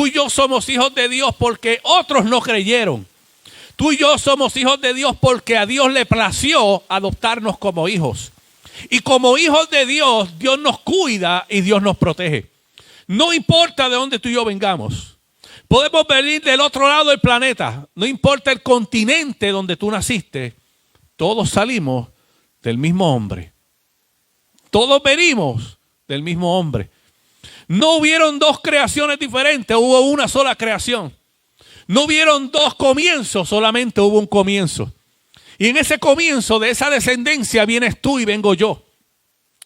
Tú y yo somos hijos de Dios porque otros no creyeron. Tú y yo somos hijos de Dios porque a Dios le plació adoptarnos como hijos. Y como hijos de Dios, Dios nos cuida y Dios nos protege. No importa de dónde tú y yo vengamos. Podemos venir del otro lado del planeta. No importa el continente donde tú naciste. Todos salimos del mismo hombre. Todos venimos del mismo hombre. No hubieron dos creaciones diferentes, hubo una sola creación. No hubieron dos comienzos, solamente hubo un comienzo. Y en ese comienzo de esa descendencia vienes tú y vengo yo.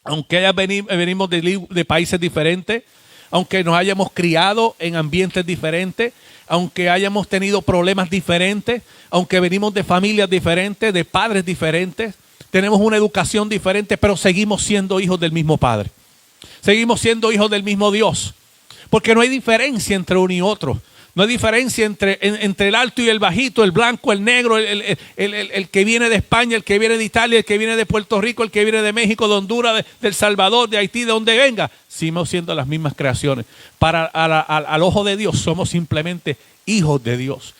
Aunque venimos de países diferentes, aunque nos hayamos criado en ambientes diferentes, aunque hayamos tenido problemas diferentes, aunque venimos de familias diferentes, de padres diferentes, tenemos una educación diferente, pero seguimos siendo hijos del mismo Padre. Seguimos siendo hijos del mismo Dios. Porque no hay diferencia entre uno y otro. No hay diferencia entre el alto y el bajito, el blanco, el negro, el que viene de España, el que viene de Italia, el que viene de Puerto Rico, el que viene de México, de Honduras, de El Salvador, de Haití, de donde venga. Seguimos siendo las mismas creaciones. Al ojo de Dios somos simplemente hijos de Dios.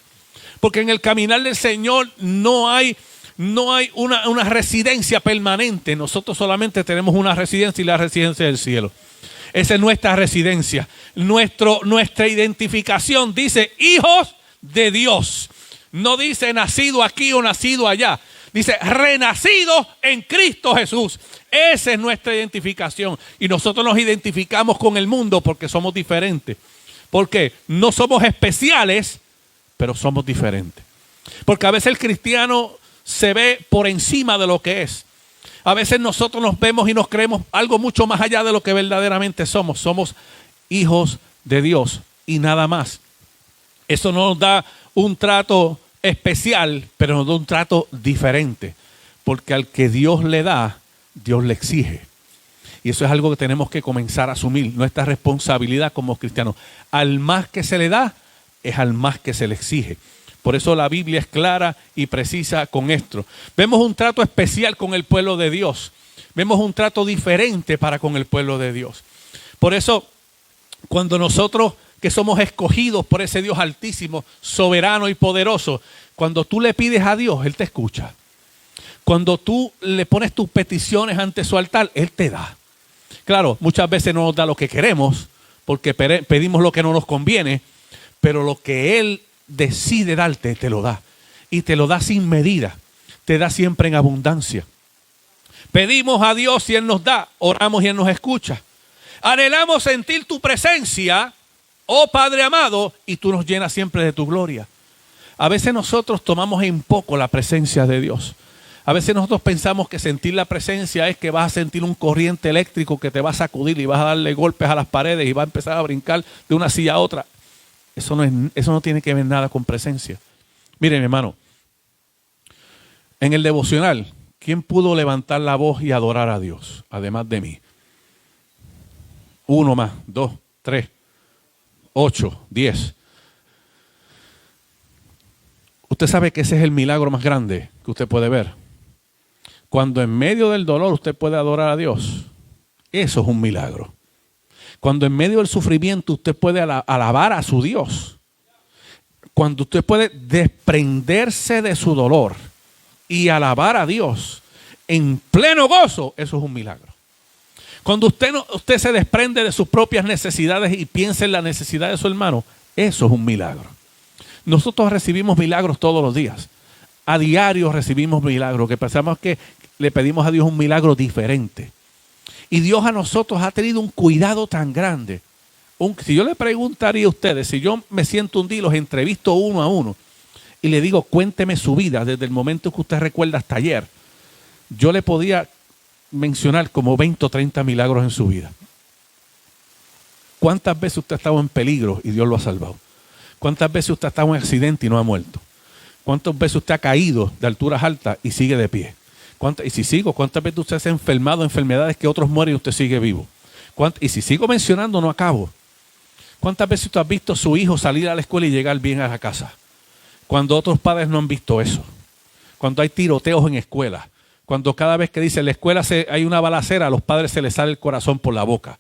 Porque en el caminar del Señor no hay una residencia permanente. Nosotros solamente tenemos una residencia y la residencia del cielo. Esa es nuestra residencia. Nuestra identificación dice hijos de Dios. No dice nacido aquí o nacido allá. Dice renacido en Cristo Jesús. Esa es nuestra identificación. Y nosotros nos identificamos con el mundo porque somos diferentes. ¿Por qué? No somos especiales, pero somos diferentes. Porque a veces el cristiano se ve por encima de lo que es. A veces nosotros nos vemos y nos creemos algo mucho más allá de lo que verdaderamente somos. Somos hijos de Dios y nada más. Eso no nos da un trato especial, pero nos da un trato diferente. Porque al que Dios le da, Dios le exige. Y eso es algo que tenemos que comenzar a asumir. Nuestra responsabilidad como cristianos. Al más que se le da, es al más que se le exige. Por eso la Biblia es clara y precisa con esto. Vemos un trato especial con el pueblo de Dios. Vemos un trato diferente para con el pueblo de Dios. Por eso, cuando nosotros que somos escogidos por ese Dios altísimo, soberano y poderoso, cuando tú le pides a Dios, Él te escucha. Cuando tú le pones tus peticiones ante su altar, Él te da. Claro, muchas veces no nos da lo que queremos, porque pedimos lo que no nos conviene, pero lo que Él decide darte, te lo da. Y te lo da sin medida. Te da siempre en abundancia. Pedimos a Dios y Él nos da. Oramos y Él nos escucha. Anhelamos sentir tu presencia, oh Padre amado, y tú nos llenas siempre de tu gloria. A veces nosotros tomamos en poco la presencia de Dios. A veces nosotros pensamos que sentir la presencia es que vas a sentir un corriente eléctrico que te va a sacudir y vas a darle golpes a las paredes y vas a empezar a brincar de una silla a otra. Eso no tiene que ver nada con presencia. Miren, hermano, en el devocional, ¿quién pudo levantar la voz y adorar a Dios, además de mí? 1 más, 2, 3, 8, 10. Usted sabe que ese es el milagro más grande que usted puede ver. Cuando en medio del dolor usted puede adorar a Dios, eso es un milagro. Cuando en medio del sufrimiento usted puede alabar a su Dios. Cuando usted puede desprenderse de su dolor y alabar a Dios en pleno gozo, eso es un milagro. Cuando usted se desprende de sus propias necesidades y piensa en la necesidad de su hermano, eso es un milagro. Nosotros recibimos milagros todos los días. A diario recibimos milagros, que pensamos que le pedimos a Dios un milagro diferente. Y Dios a nosotros ha tenido un cuidado tan grande. Si yo le preguntaría a ustedes, si yo me siento un día y los entrevisto uno a uno y le digo, cuénteme su vida desde el momento que usted recuerda hasta ayer, yo le podría mencionar como 20 o 30 milagros en su vida. ¿Cuántas veces usted ha estado en peligro y Dios lo ha salvado? ¿Cuántas veces usted ha estado en un accidente y no ha muerto? ¿Cuántas veces usted ha caído de alturas altas y sigue de pie? Y si sigo, ¿cuántas veces usted se ha enfermado de enfermedades que otros mueren y usted sigue vivo? Y si sigo mencionando, no acabo. ¿Cuántas veces usted ha visto a su hijo salir a la escuela y llegar bien a la casa? Cuando otros padres no han visto eso. Cuando hay tiroteos en escuelas. Cuando cada vez que dice en la escuela hay una balacera, a los padres se les sale el corazón por la boca.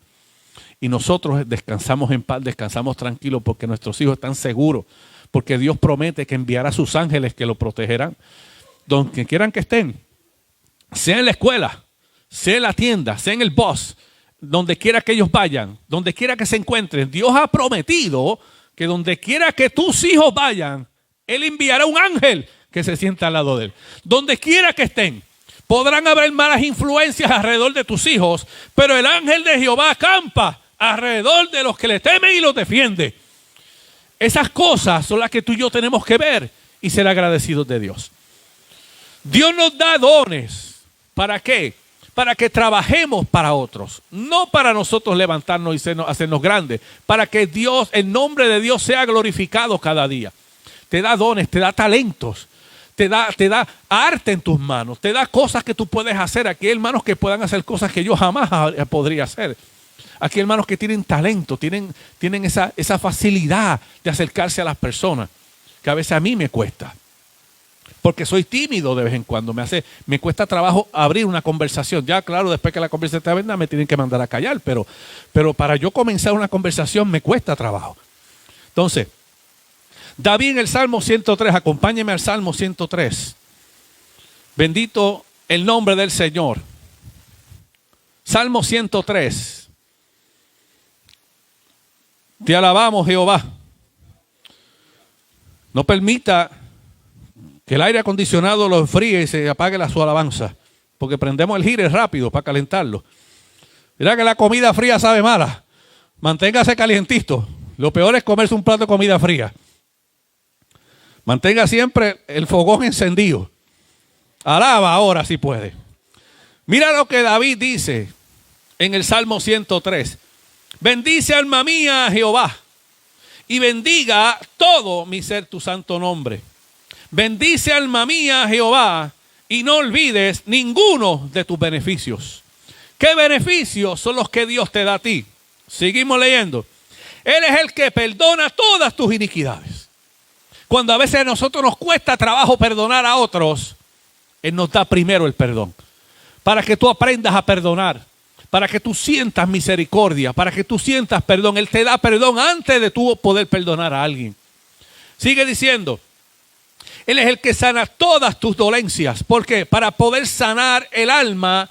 y nosotros descansamos en paz, descansamos tranquilos porque nuestros hijos están seguros, porque Dios promete que enviará a sus ángeles que lo protegerán donde quieran que estén, sea en la escuela, sea en la tienda, sea en el bus, donde quiera que ellos vayan, donde quiera que se encuentren. Dios ha prometido que donde quiera que tus hijos vayan, Él enviará un ángel que se sienta al lado de Él. Donde quiera que estén, podrán haber malas influencias alrededor de tus hijos, pero el ángel de Jehová acampa alrededor de los que le temen y los defiende. Esas cosas son las que tú y yo tenemos que ver y ser agradecidos de Dios. Dios nos da dones. ¿Para qué? Para que trabajemos para otros, no para nosotros levantarnos y hacernos grandes, para que Dios, el nombre de Dios sea glorificado cada día. Te da dones, te da talentos, te da arte en tus manos, te da cosas que tú puedes hacer. Aquí hay hermanos que puedan hacer cosas que yo jamás podría hacer. Aquí hay hermanos que tienen talento, tienen esa facilidad de acercarse a las personas, que a veces a mí me cuesta. Porque soy tímido de vez en cuando, me cuesta trabajo abrir una conversación. Ya claro, después que la conversación está venda me tienen que mandar a callar, pero para yo comenzar una conversación me cuesta trabajo. Entonces, David en el Salmo 103, acompáñeme al Salmo 103. Bendito el nombre del Señor. Salmo 103. Te alabamos, Jehová. No permita que el aire acondicionado lo enfríe y se apague su alabanza, porque prendemos el gire rápido para calentarlo. Mira que la comida fría sabe mala. Manténgase calientito. Lo peor es comerse un plato de comida fría. Mantenga siempre el fogón encendido. Alaba ahora si puede. Mira lo que David dice en el Salmo 103. Bendice alma mía a Jehová y bendiga todo mi ser tu santo nombre. Bendice alma mía a Jehová y no olvides ninguno de tus beneficios. ¿Qué beneficios son los que Dios te da a ti? Seguimos leyendo. Él es el que perdona todas tus iniquidades. Cuando a veces a nosotros nos cuesta trabajo perdonar a otros, Él nos da primero el perdón. Para que tú aprendas a perdonar, para que tú sientas misericordia, para que tú sientas perdón. Él te da perdón antes de tú poder perdonar a alguien. Sigue diciendo. Él es el que sana todas tus dolencias. ¿Por qué? Para poder sanar el alma,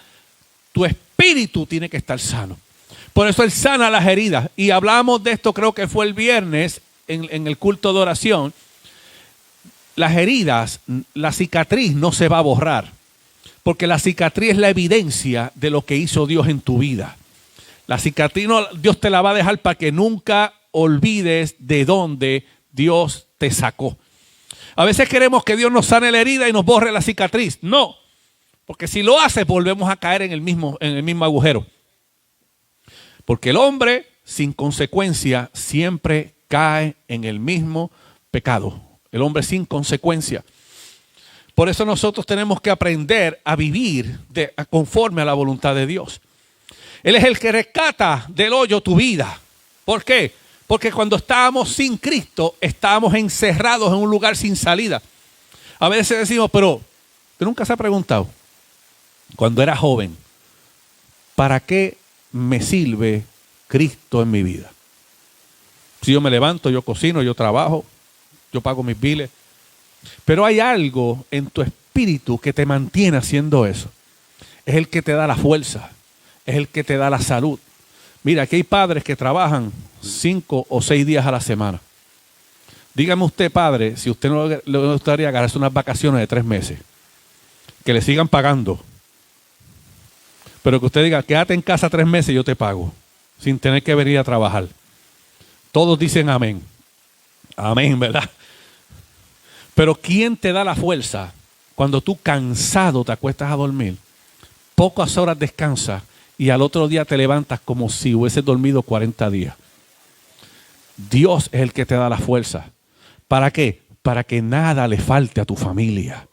tu espíritu tiene que estar sano. Por eso Él sana las heridas. Y hablamos de esto, creo que fue el viernes, en el culto de oración. Las heridas, la cicatriz no se va a borrar. Porque la cicatriz es la evidencia de lo que hizo Dios en tu vida. La cicatriz Dios te la va a dejar para que nunca olvides de dónde Dios te sacó. A veces queremos que Dios nos sane la herida y nos borre la cicatriz. No, porque si lo hace volvemos a caer en el mismo agujero. Porque el hombre sin consecuencia siempre cae en el mismo pecado. El hombre sin consecuencia. Por eso nosotros tenemos que aprender a vivir conforme a la voluntad de Dios. Él es el que rescata del hoyo tu vida. ¿Por qué? Porque cuando estábamos sin Cristo, estábamos encerrados en un lugar sin salida. A veces decimos, pero ¿usted nunca se ha preguntado, cuando era joven, ¿para qué me sirve Cristo en mi vida? Si yo me levanto, yo cocino, yo trabajo, yo pago mis biles. Pero hay algo en tu espíritu que te mantiene haciendo eso. Es el que te da la fuerza, es el que te da la salud. Mira, aquí hay padres que trabajan 5 o 6 días a la semana. Dígame usted, padre, si usted no le gustaría agarrarse unas vacaciones de 3 meses, que le sigan pagando, pero que usted diga, quédate en casa 3 meses y yo te pago, sin tener que venir a trabajar. Todos dicen amén. Amén, ¿verdad? Pero ¿quién te da la fuerza cuando tú cansado te acuestas a dormir? Pocas horas descansas y al otro día te levantas como si hubieses dormido 40 días. Dios es el que te da la fuerza. ¿Para qué? Para que nada le falte a tu familia.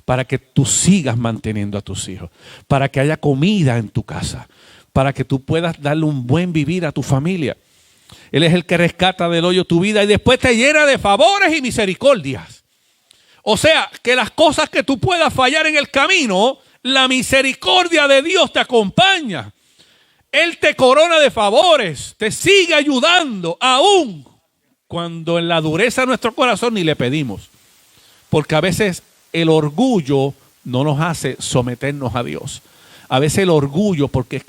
Para que tú sigas manteniendo a tus hijos. Para que haya comida en tu casa. Para que tú puedas darle un buen vivir a tu familia. Él es el que rescata del hoyo tu vida y después te llena de favores y misericordias. O sea, que las cosas que tú puedas fallar en el camino, la misericordia de Dios te acompaña. Él te corona de favores, te sigue ayudando, aún cuando en la dureza de nuestro corazón ni le pedimos. Porque a veces el orgullo no nos hace someternos a Dios. A veces el orgullo, porque es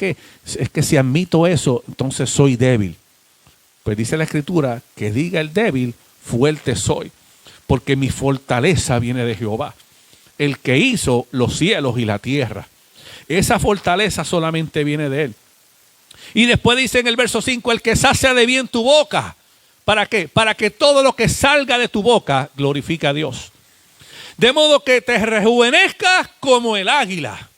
que si admito eso, entonces soy débil. Pues dice la Escritura que diga el débil, fuerte soy, porque mi fortaleza viene de Jehová, el que hizo los cielos y la tierra. Esa fortaleza solamente viene de Él. Y después dice en el verso 5, el que sacia de bien tu boca. ¿Para qué? Para que todo lo que salga de tu boca glorifique a Dios. De modo que te rejuvenezcas como el águila.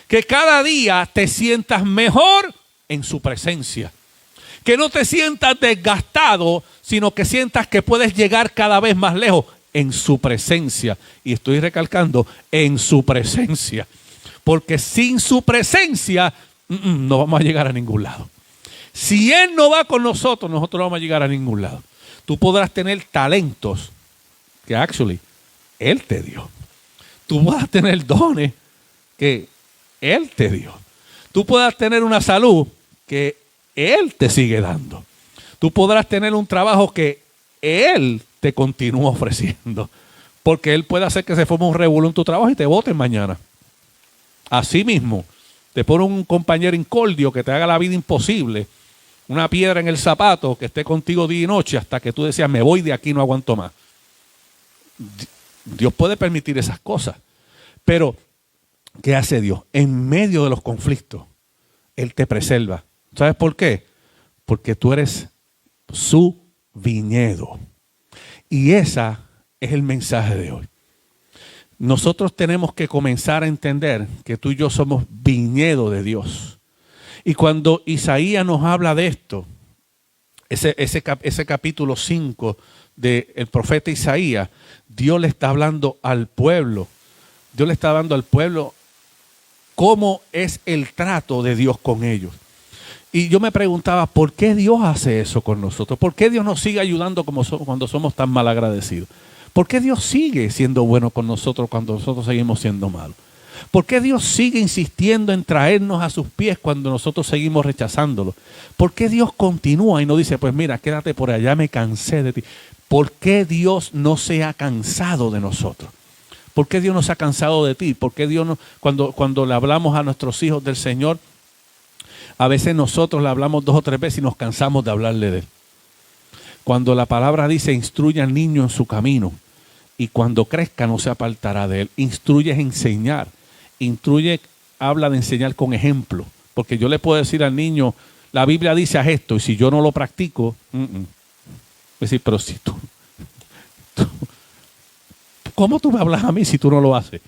Que cada día te sientas mejor en su presencia. Que no te sientas desgastado, sino que sientas que puedes llegar cada vez más lejos en su presencia. Y estoy recalcando, en su presencia. Porque sin su presencia no vamos a llegar a ningún lado. Si Él no va con nosotros, nosotros no vamos a llegar a ningún lado. Tú podrás tener talentos que actually Él te dio. Tú vas a tener dones que Él te dio. Tú podrás tener una salud que Él te sigue dando. Tú podrás tener un trabajo que Él te continúa ofreciendo. Porque Él puede hacer que se forme un revolú en tu trabajo y te boten mañana. Así mismo, te pone un compañero incordio que te haga la vida imposible. Una piedra en el zapato que esté contigo día y noche hasta que tú decías, me voy de aquí, no aguanto más. Dios puede permitir esas cosas. Pero, ¿qué hace Dios? En medio de los conflictos, Él te preserva. ¿Sabes por qué? Porque tú eres su viñedo. Y ese es el mensaje de hoy. Nosotros tenemos que comenzar a entender que tú y yo somos viñedo de Dios. Y cuando Isaías nos habla de esto, ese capítulo 5 del profeta Isaías, Dios le está hablando al pueblo. Dios le está hablando al pueblo cómo es el trato de Dios con ellos. Y yo me preguntaba, ¿por qué Dios hace eso con nosotros? ¿Por qué Dios nos sigue ayudando cuando somos tan mal agradecidos? ¿Por qué Dios sigue siendo bueno con nosotros cuando nosotros seguimos siendo malos? ¿Por qué Dios sigue insistiendo en traernos a sus pies cuando nosotros seguimos rechazándolo? ¿Por qué Dios continúa y no dice, pues mira, quédate por allá, me cansé de ti? ¿Por qué Dios no se ha cansado de nosotros? ¿Por qué Dios no se ha cansado de ti? ¿Por qué Dios no, cuando le hablamos a nuestros hijos del Señor, a veces nosotros le hablamos 2 o 3 veces y nos cansamos de hablarle de Él? Cuando la palabra dice, instruye al niño en su camino y cuando crezca no se apartará de él. Instruye es enseñar. Instruye, habla de enseñar con ejemplo. Porque yo le puedo decir al niño, la Biblia dice haz esto y si yo no lo practico, Es decir, pero si tú, ¿cómo tú me hablas a mí si tú no lo haces?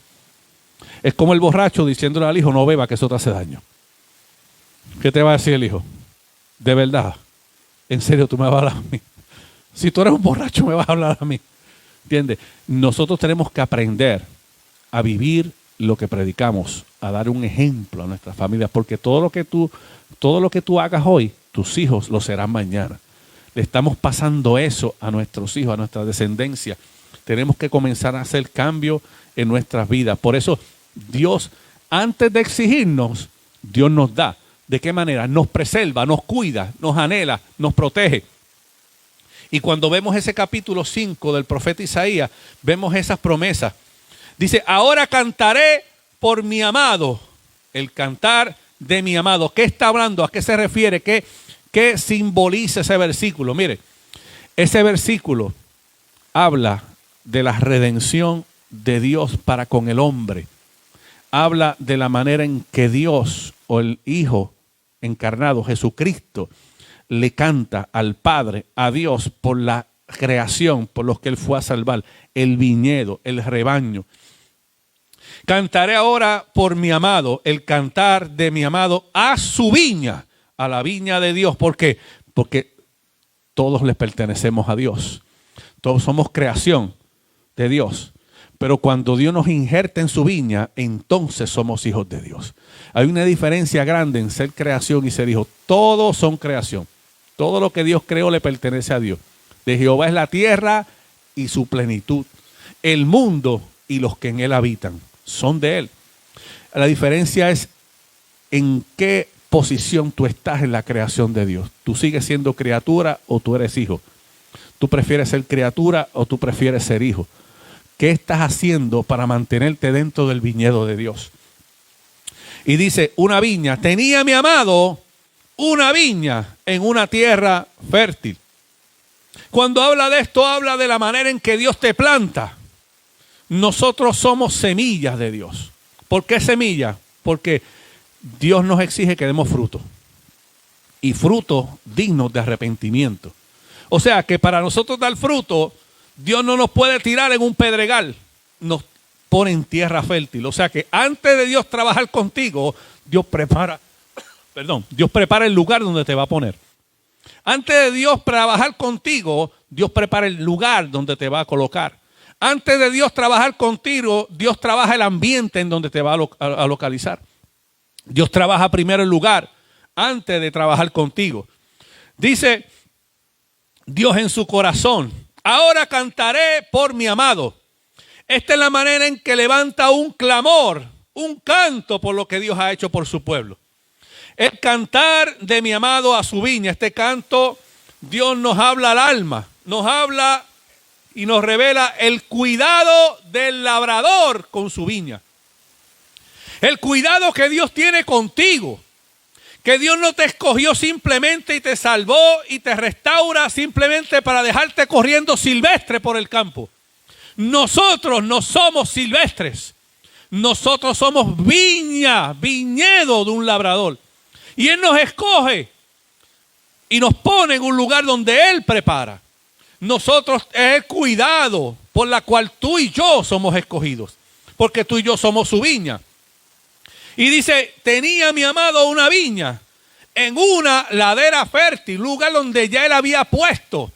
Es como el borracho diciéndole al hijo, no beba que eso te hace daño. ¿Qué te va a decir el hijo? De verdad, en serio tú me vas a hablar a mí. Si tú eres un borracho, me vas a hablar a mí. ¿Entiendes? Nosotros tenemos que aprender a vivir lo que predicamos, a dar un ejemplo a nuestras familias, porque todo lo que tú hagas hoy, tus hijos lo serán mañana. Le estamos pasando eso a nuestros hijos, a nuestra descendencia. Tenemos que comenzar a hacer cambio en nuestras vidas. Por eso Dios, antes de exigirnos, Dios nos da. ¿De qué manera? Nos preserva, nos cuida, nos anhela, nos protege. Y cuando vemos ese capítulo 5 del profeta Isaías, vemos esas promesas. Dice, ahora cantaré por mi amado, el cantar de mi amado. ¿Qué está hablando? ¿A qué se refiere? ¿Qué simboliza ese versículo? Mire, ese versículo habla de la redención de Dios para con el hombre. Habla de la manera en que Dios o el Hijo encarnado, Jesucristo, le canta al Padre, a Dios, por la creación, por los que Él fue a salvar, el viñedo, el rebaño. Cantaré ahora por mi amado, el cantar de mi amado a su viña, a la viña de Dios. ¿Por qué? Porque todos les pertenecemos a Dios. Todos somos creación de Dios. Pero cuando Dios nos injerta en su viña, entonces somos hijos de Dios. Hay una diferencia grande en ser creación y ser hijo. Todos son creación. Todo lo que Dios creó le pertenece a Dios. De Jehová es la tierra y su plenitud. El mundo y los que en él habitan son de Él. La diferencia es en qué posición tú estás en la creación de Dios? ¿Tú sigues siendo criatura o tú eres hijo? ¿Tú prefieres ser criatura o tú prefieres ser hijo? ¿Qué estás haciendo para mantenerte dentro del viñedo de Dios? Y dice, una viña, tenía mi amado una viña en una tierra fértil. Cuando habla de esto, habla de la manera en que Dios te planta. Nosotros somos semillas de Dios. ¿Por qué semillas? Porque Dios nos exige que demos fruto. Y frutos dignos de arrepentimiento. O sea que para nosotros dar fruto, Dios no nos puede tirar en un pedregal. Nos pone en tierra fértil. O sea que antes de Dios trabajar contigo, Dios prepara el lugar donde te va a poner. Antes de Dios trabajar contigo, Dios prepara el lugar donde te va a colocar. Antes de Dios trabajar contigo, Dios trabaja el ambiente en donde te va a localizar. Dios trabaja primero el lugar antes de trabajar contigo. Dice Dios en su corazón, ahora cantaré por mi amado. Esta es la manera en que levanta un clamor, un canto por lo que Dios ha hecho por su pueblo. El cantar de mi amado a su viña. Este canto, Dios nos habla al alma, nos habla y nos revela el cuidado del labrador con su viña. El cuidado que Dios tiene contigo. Que Dios no te escogió simplemente y te salvó y te restaura simplemente para dejarte corriendo silvestre por el campo. Nosotros no somos silvestres. Nosotros somos viñedo de un labrador. Y Él nos escoge y nos pone en un lugar donde Él prepara. Nosotros es el cuidado por la cual tú y yo somos escogidos. Porque tú y yo somos su viña. Y dice, tenía mi amado una viña en una ladera fértil, lugar donde ya Él había puesto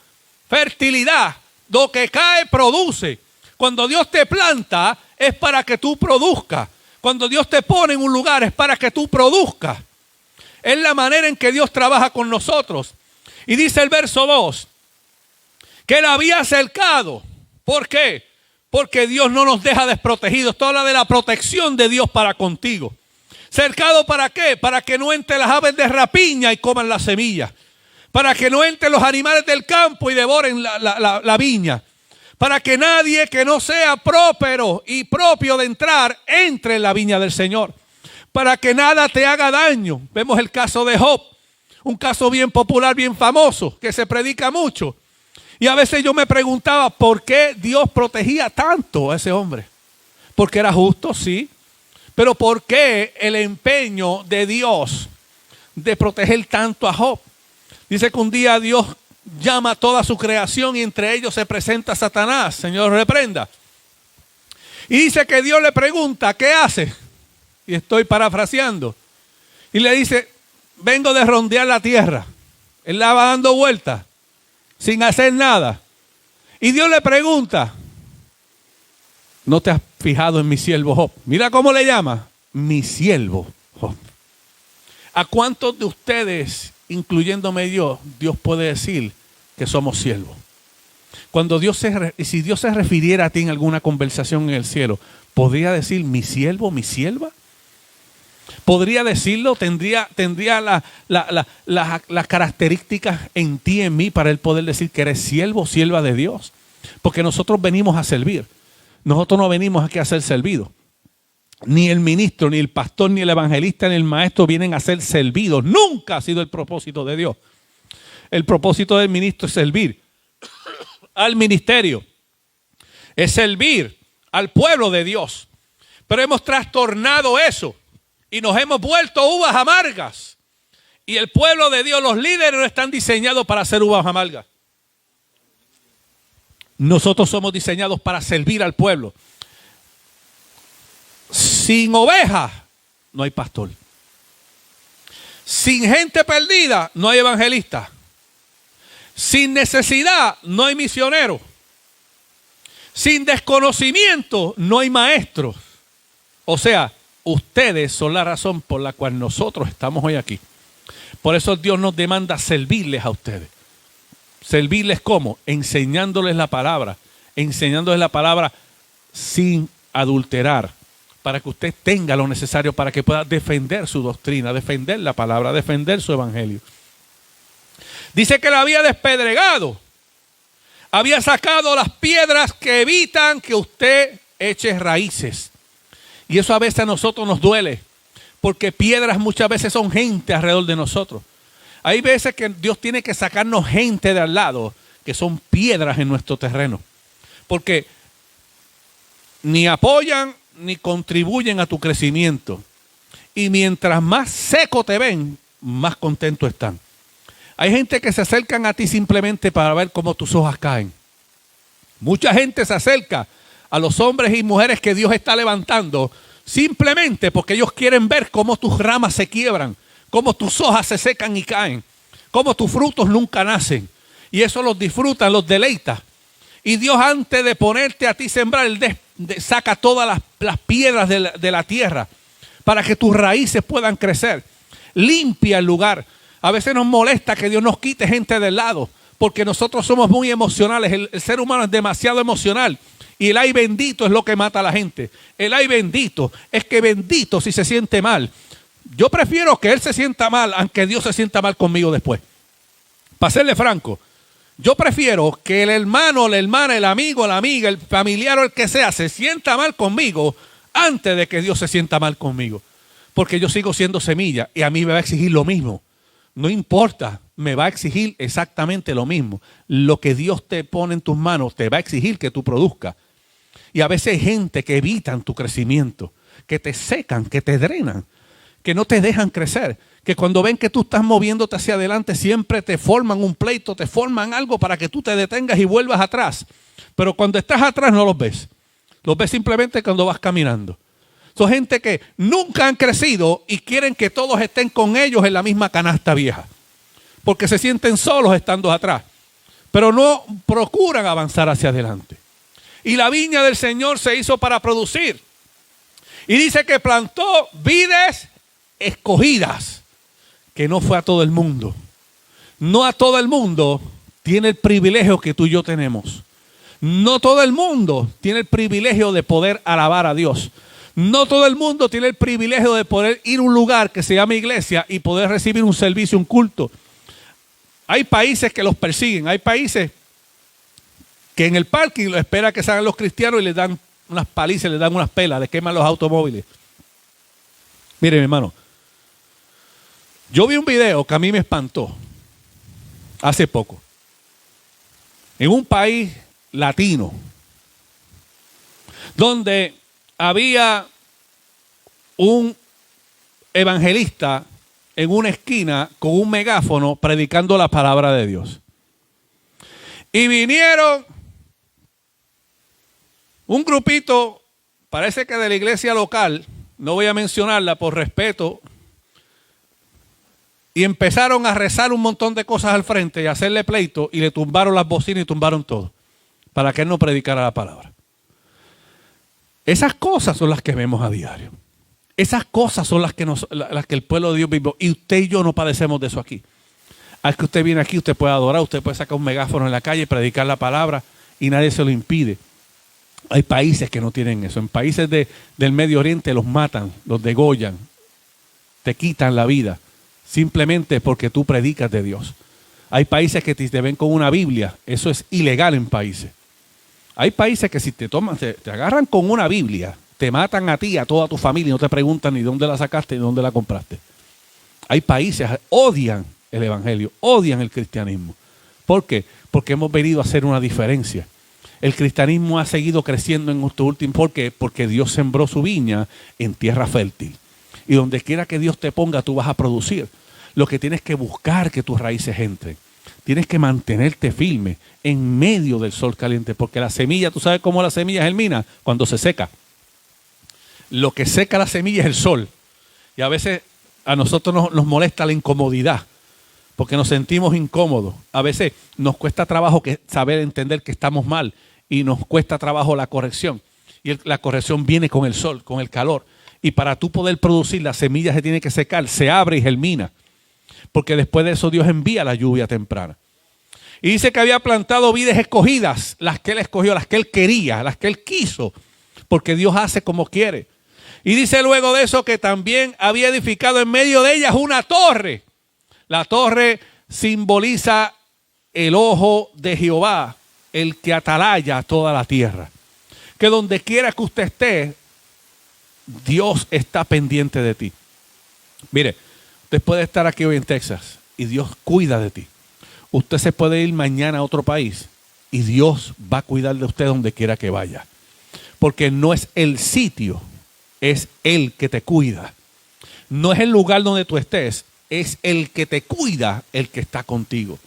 fertilidad. Lo que cae produce. Cuando Dios te planta es para que tú produzcas. Cuando Dios te pone en un lugar es para que tú produzcas. Es la manera en que Dios trabaja con nosotros. Y dice el verso 2, que la había cercado. ¿Por qué? Porque Dios no nos deja desprotegidos. Esto habla de la protección de Dios para contigo. ¿Cercado para qué? Para que no entren las aves de rapiña y coman las semillas. Para que no entren los animales del campo y devoren la viña. Para que nadie que no sea próspero y propio de entrar, entre en la viña del Señor. Para que nada te haga daño. Vemos el caso de Job. Un caso bien popular, bien famoso, que se predica mucho. Y a veces yo me preguntaba por qué Dios protegía tanto a ese hombre. Porque era justo, sí. Pero ¿por qué el empeño de Dios de proteger tanto a Job? Dice que un día Dios llama a toda su creación y entre ellos se presenta Satanás. Señor, reprenda. Y dice que Dios le pregunta, ¿qué hace? Y estoy parafraseando. Y le dice, vengo de rondear la tierra. Él la va dando vueltas, sin hacer nada. Y Dios le pregunta, ¿no te has fijado en mi siervo Job? Mira cómo le llama, mi siervo Job. ¿A cuántos de ustedes, incluyéndome yo, Dios puede decir que somos siervos? Cuando si Dios se refiriera a ti en alguna conversación en el cielo, ¿podría decir mi siervo, mi sierva? ¿Podría decirlo? ¿Tendría las características en ti, en mí, para él poder decir que eres siervo o sierva de Dios? Porque nosotros venimos a servir. Nosotros no venimos aquí a ser servidos. Ni el ministro, ni el pastor, ni el evangelista, ni el maestro vienen a ser servidos. Nunca ha sido el propósito de Dios. El propósito del ministro es servir al ministerio. Es servir al pueblo de Dios. Pero hemos trastornado eso. Y nos hemos vuelto uvas amargas. Y el pueblo de Dios, los líderes no están diseñados para ser uvas amargas. Nosotros somos diseñados para servir al pueblo. Sin ovejas no hay pastor. Sin gente perdida no hay evangelista. Sin necesidad no hay misionero. Sin desconocimiento no hay maestros. O sea, ustedes son la razón por la cual nosotros estamos hoy aquí. Por eso Dios nos demanda servirles a ustedes. ¿Servirles cómo? Enseñándoles la palabra. Enseñándoles la palabra sin adulterar. para que usted tenga lo necesario para que pueda defender su doctrina, defender la palabra, defender su evangelio. Dice que la había despedregado, había sacado las piedras que evitan que usted eche raíces. Y eso a veces a nosotros nos duele, porque piedras muchas veces son gente alrededor de nosotros. Hay veces que Dios tiene que sacarnos gente de al lado, que son piedras en nuestro terreno, porque ni apoyan ni contribuyen a tu crecimiento. Y mientras más seco te ven, más contentos están. Hay gente que se acercan a ti simplemente para ver cómo tus hojas caen. Mucha gente se acerca a los hombres y mujeres que Dios está levantando simplemente porque ellos quieren ver cómo tus ramas se quiebran, cómo tus hojas se secan y caen, cómo tus frutos nunca nacen. Y eso los disfrutan, los deleita. Y Dios, antes de ponerte a ti sembrar, Él saca todas las piedras de la tierra para que tus raíces puedan crecer. Limpia el lugar. A veces nos molesta que Dios nos quite gente del lado, porque nosotros somos muy emocionales. El ser humano es demasiado emocional. Y el ay bendito es lo que mata a la gente. El ay bendito es que bendito si se siente mal. Yo prefiero que él se sienta mal, aunque Dios se sienta mal conmigo después. Para serle franco, yo prefiero que el hermano, la hermana, el amigo, la amiga, el familiar o el que sea se sienta mal conmigo antes de que Dios se sienta mal conmigo. Porque yo sigo siendo semilla y a mí me va a exigir lo mismo. No importa, me va a exigir exactamente lo mismo. Lo que Dios te pone en tus manos te va a exigir que tú produzcas. Y a veces hay gente que evitan tu crecimiento, que te secan, que te drenan, que no te dejan crecer, que cuando ven que tú estás moviéndote hacia adelante siempre te forman un pleito, te forman algo para que tú te detengas y vuelvas atrás. Pero cuando estás atrás no los ves simplemente cuando vas caminando. Son gente que nunca han crecido y quieren que todos estén con ellos en la misma canasta vieja, porque se sienten solos estando atrás, pero no procuran avanzar hacia adelante. Y la viña del Señor se hizo para producir. Y dice que plantó vides escogidas, que no fue a todo el mundo. No a todo el mundo tiene el privilegio que tú y yo tenemos. No todo el mundo tiene el privilegio de poder alabar a Dios. No todo el mundo tiene el privilegio de poder ir a un lugar que se llama iglesia y poder recibir un servicio, un culto. Hay países que los persiguen, hay países que en el parking lo espera que salgan los cristianos y les dan unas palizas, les dan unas pelas, les queman los automóviles. Mire, mi hermano, yo vi un video que a mí me espantó hace poco. En un país latino, donde había un evangelista en una esquina con un megáfono predicando la palabra de Dios. Y vinieron un grupito, parece que de la iglesia local, no voy a mencionarla por respeto, y empezaron a rezar un montón de cosas al frente y a hacerle pleito y le tumbaron las bocinas y tumbaron todo para que él no predicara la palabra. Esas cosas son las que vemos a diario. Esas cosas son las que el pueblo de Dios vive. Y usted y yo no padecemos de eso aquí. Al que usted viene aquí, usted puede adorar, usted puede sacar un megáfono en la calle y predicar la palabra y nadie se lo impide. Hay países que no tienen eso. En países del Medio Oriente los matan, los degollan, te quitan la vida simplemente porque tú predicas de Dios. Hay países que te ven con una Biblia. Eso es ilegal en países. Hay países que si te agarran con una Biblia, te matan a ti, a toda tu familia y no te preguntan ni dónde la sacaste ni dónde la compraste. Hay países que odian el evangelio, odian el cristianismo. ¿Por qué? Porque hemos venido a hacer una diferencia. El cristianismo ha seguido creciendo en estos últimos. ¿Por qué? Porque Dios sembró su viña en tierra fértil. Y donde quiera que Dios te ponga, tú vas a producir. Lo que tienes que buscar que tus raíces entren. Tienes que mantenerte firme en medio del sol caliente, porque la semilla, ¿tú sabes cómo la semilla germina? Cuando se seca. Lo que seca la semilla es el sol. Y a veces a nosotros nos molesta la incomodidad, porque nos sentimos incómodos. A veces nos cuesta trabajo saber entender que estamos mal y nos cuesta trabajo la corrección. Y la corrección viene con el sol, con el calor. Y para tú poder producir, la semilla se tiene que secar, se abre y germina. Porque después de eso Dios envía la lluvia temprana. Y dice que había plantado vides escogidas, las que él escogió, las que él quería, las que él quiso. Porque Dios hace como quiere. Y dice luego de eso que también había edificado en medio de ellas una torre. La torre simboliza el ojo de Jehová, el que atalaya toda la tierra. Que donde quiera que usted esté, Dios está pendiente de ti. Mire, usted puede estar aquí hoy en Texas y Dios cuida de ti. Usted se puede ir mañana a otro país y Dios va a cuidar de usted donde quiera que vaya. Porque no es el sitio, es Él que te cuida. No es el lugar donde tú estés, es el que te cuida, el que está contigo.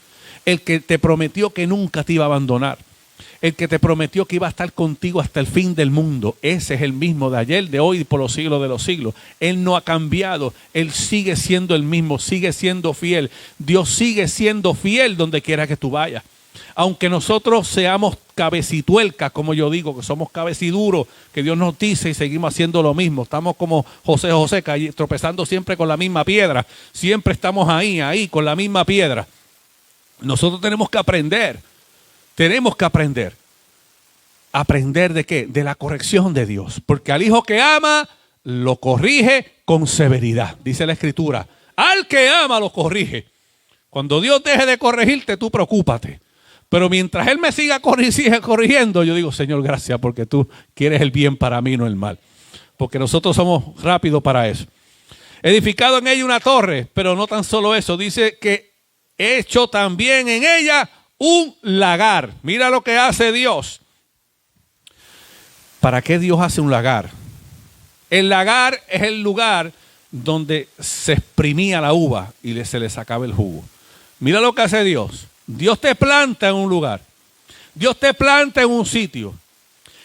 El que te prometió que nunca te iba a abandonar. El que te prometió que iba a estar contigo hasta el fin del mundo. Ese es el mismo de ayer, de hoy y por los siglos de los siglos. Él no ha cambiado. Él sigue siendo el mismo, sigue siendo fiel. Dios sigue siendo fiel donde quiera que tú vayas. Aunque nosotros seamos cabecituelcas, como yo digo, que somos cabeciduros, que Dios nos dice y seguimos haciendo lo mismo. Estamos como José, tropezando siempre con la misma piedra. Siempre estamos ahí, con la misma piedra. Nosotros tenemos que aprender. Tenemos que aprender. ¿Aprender de qué? De la corrección de Dios. Porque al hijo que ama, lo corrige con severidad. Dice la Escritura. Al que ama, lo corrige. Cuando Dios deje de corregirte, tú preocúpate. Pero mientras Él me siga corrigiendo, yo digo, Señor, gracias, porque tú quieres el bien para mí, no el mal. Porque nosotros somos rápidos para eso. Edificado en ella una torre, pero no tan solo eso. Dice que he hecho también en ella un lagar. Mira lo que hace Dios. ¿Para qué Dios hace un lagar? El lagar es el lugar donde se exprimía la uva y se le sacaba el jugo. Mira lo que hace Dios. Dios te planta en un lugar. Dios te planta en un sitio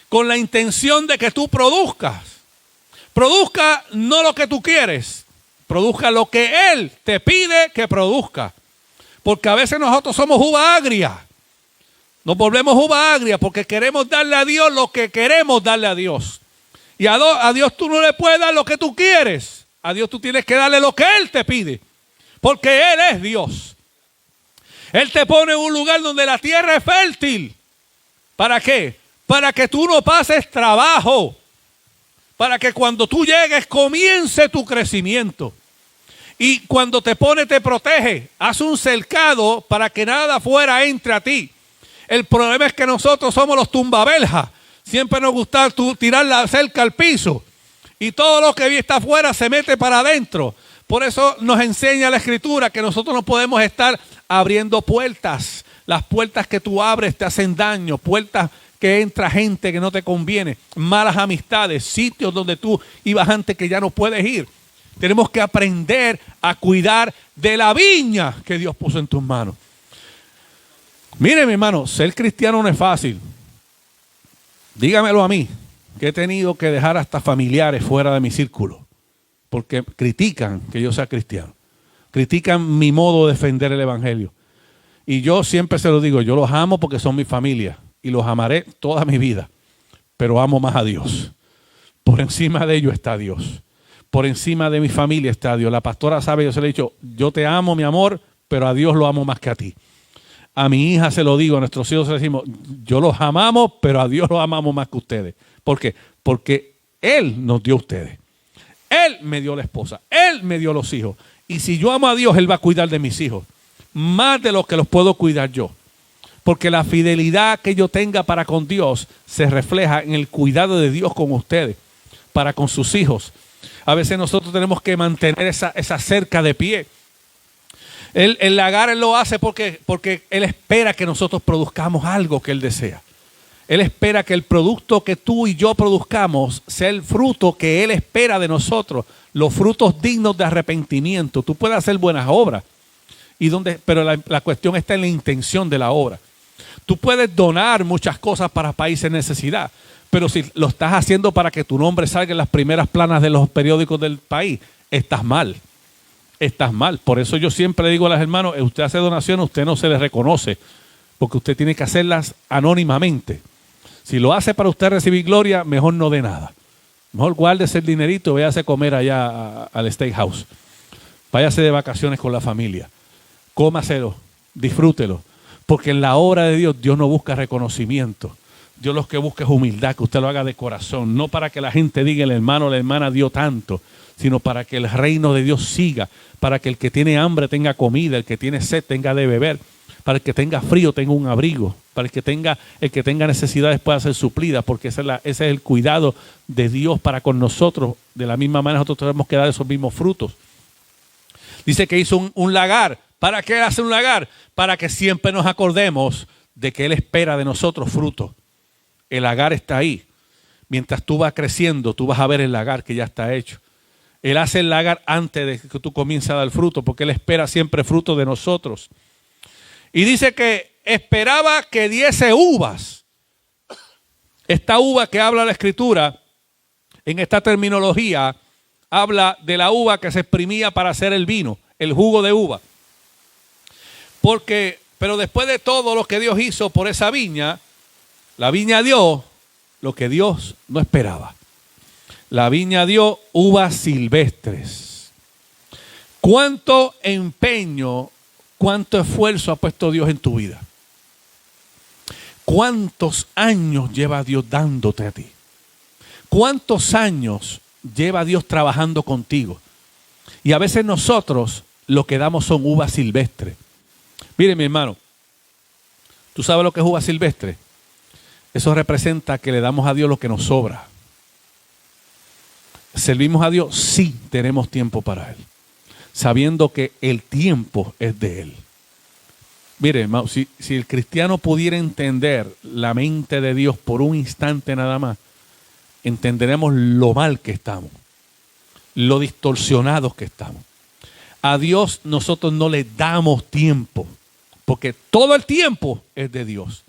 con la intención de que tú produzcas. Produzca no lo que tú quieres, produzca lo que Él te pide que produzca. Porque a veces nosotros somos uva agria. Nos volvemos uva agria porque queremos darle a Dios lo que queremos darle a Dios. Y a Dios tú no le puedes dar lo que tú quieres. A Dios tú tienes que darle lo que Él te pide. Porque Él es Dios. Él te pone en un lugar donde la tierra es fértil. ¿Para qué? Para que tú no pases trabajo. Para que cuando tú llegues comience tu crecimiento. Y cuando te pone te protege. Hace un cercado para que nada de afuera entre a ti. El problema es que nosotros somos los tumbaverjas. Siempre nos gusta tirar la cerca al piso. Y todo lo que está afuera se mete para adentro. Por eso nos enseña la Escritura que nosotros no podemos estar abriendo puertas. Las puertas que tú abres te hacen daño. Puertas que entra gente que no te conviene. Malas amistades. Sitios donde tú ibas antes que ya no puedes ir. Tenemos que aprender a cuidar de la viña que Dios puso en tus manos. Mire, mi hermano, ser cristiano no es fácil. Dígamelo a mí, que he tenido que dejar hasta familiares fuera de mi círculo. Porque critican que yo sea cristiano. Critican mi modo de defender el evangelio. Y yo siempre se lo digo, yo los amo porque son mi familia. Y los amaré toda mi vida. Pero amo más a Dios. Por encima de ellos está Dios. Por encima de mi familia está Dios. La pastora sabe, yo se le he dicho, yo te amo, mi amor, pero a Dios lo amo más que a ti. A mi hija se lo digo, a nuestros hijos se le decimos, yo los amamos, pero a Dios los amamos más que ustedes. ¿Por qué? Porque Él nos dio a ustedes. Él me dio la esposa. Él me dio los hijos. Y si yo amo a Dios, Él va a cuidar de mis hijos. Más de los que los puedo cuidar yo. Porque la fidelidad que yo tenga para con Dios se refleja en el cuidado de Dios con ustedes, para con sus hijos. A veces nosotros tenemos que mantener esa cerca de pie. El lagar Él lo hace porque Él espera que nosotros produzcamos algo que Él desea. Él espera que el producto que tú y yo produzcamos sea el fruto que Él espera de nosotros. Los frutos dignos de arrepentimiento. Tú puedes hacer buenas obras. Pero la cuestión está en la intención de la obra. Tú puedes donar muchas cosas para países en necesidad. Pero si lo estás haciendo para que tu nombre salga en las primeras planas de los periódicos del país, estás mal. Estás mal. Por eso yo siempre le digo a los hermanos, usted hace donaciones, usted no se le reconoce. Porque usted tiene que hacerlas anónimamente. Si lo hace para usted recibir gloria, mejor no dé nada. Mejor guárdese el dinerito, váyase a comer allá al steakhouse. Váyase de vacaciones con la familia. Cómaselo, disfrútelo. Porque en la obra de Dios, Dios no busca reconocimiento. Dios lo que busca es humildad, que usted lo haga de corazón, no para que la gente diga el hermano o la hermana dio tanto, sino para que el reino de Dios siga, para que el que tiene hambre tenga comida, el que tiene sed tenga de beber, para el que tenga frío tenga un abrigo, para el que tenga necesidades pueda ser suplida, porque ese es el cuidado de Dios para con nosotros. De la misma manera nosotros tenemos que dar esos mismos frutos. Dice que hizo un lagar. ¿Para qué hace un lagar? Para que siempre nos acordemos de que Él espera de nosotros fruto. El lagar está ahí. Mientras tú vas creciendo, tú vas a ver el lagar que ya está hecho. Él hace el lagar antes de que tú comiences a dar fruto, porque Él espera siempre fruto de nosotros. Y dice que esperaba que diese uvas. Esta uva que habla la Escritura, en esta terminología, habla de la uva que se exprimía para hacer el vino, el jugo de uva. Pero después de todo lo que Dios hizo por esa viña, la viña dio lo que Dios no esperaba. La viña dio uvas silvestres. ¿Cuánto empeño, cuánto esfuerzo ha puesto Dios en tu vida? ¿Cuántos años lleva Dios dándote a ti? ¿Cuántos años lleva Dios trabajando contigo? Y a veces nosotros lo que damos son uvas silvestres. Mire, mi hermano, ¿tú sabes lo que es uva silvestre? Eso representa que le damos a Dios lo que nos sobra. Servimos a Dios, sí tenemos tiempo para Él, sabiendo que el tiempo es de Él. Mire, hermano, si el cristiano pudiera entender la mente de Dios por un instante nada más, entenderemos lo mal que estamos, lo distorsionados que estamos. A Dios nosotros no le damos tiempo, porque todo el tiempo es de Dios.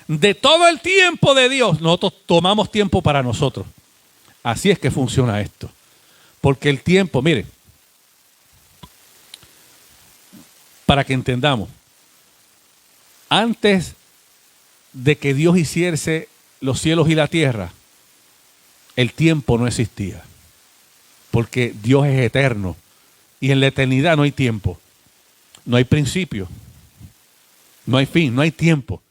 De todo el tiempo de Dios, nosotros tomamos tiempo para nosotros. Así es que funciona esto. Porque el tiempo, mire, para que entendamos, antes de que Dios hiciese los cielos y la tierra, el tiempo no existía. Porque Dios es eterno. Y en la eternidad no hay tiempo. No hay principio. No hay fin, no hay tiempo.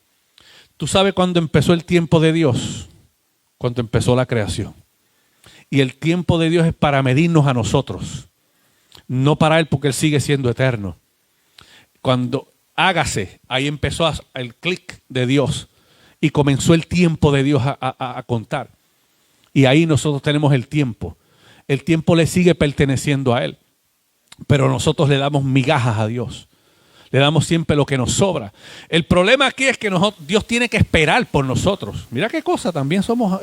¿Tú sabes cuándo empezó el tiempo de Dios? Cuando empezó la creación. Y el tiempo de Dios es para medirnos a nosotros. No para Él, porque Él sigue siendo eterno. Cuando hágase, ahí empezó el clic de Dios. Y comenzó el tiempo de Dios a contar. Y ahí nosotros tenemos el tiempo. El tiempo le sigue perteneciendo a Él. Pero nosotros le damos migajas a Dios. Le damos siempre lo que nos sobra. El problema aquí es que Dios tiene que esperar por nosotros. Mira qué cosa, también somos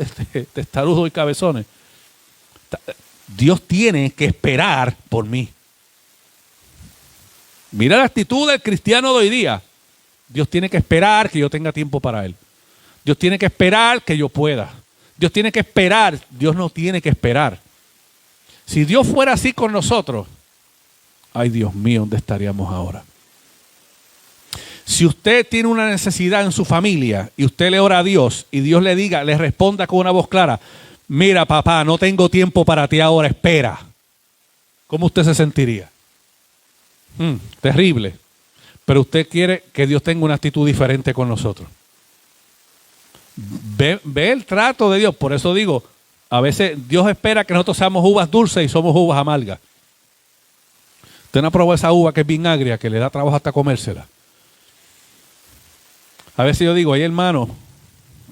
testarudos y cabezones. Dios tiene que esperar por mí. Mira la actitud del cristiano de hoy día. Dios tiene que esperar que yo tenga tiempo para Él. Dios tiene que esperar que yo pueda. Dios tiene que esperar. Dios no tiene que esperar. Si Dios fuera así con nosotros, ay Dios mío, ¿dónde estaríamos ahora? Si usted tiene una necesidad en su familia y usted le ora a Dios y Dios le responda con una voz clara, mira papá, no tengo tiempo para ti ahora, espera. ¿Cómo usted se sentiría? Terrible. Pero usted quiere que Dios tenga una actitud diferente con nosotros. Ve el trato de Dios. Por eso digo, a veces Dios espera que nosotros seamos uvas dulces y somos uvas amargas. Usted no probó esa uva que es bien agria, que le da trabajo hasta comérsela. A veces yo digo, hay hermanos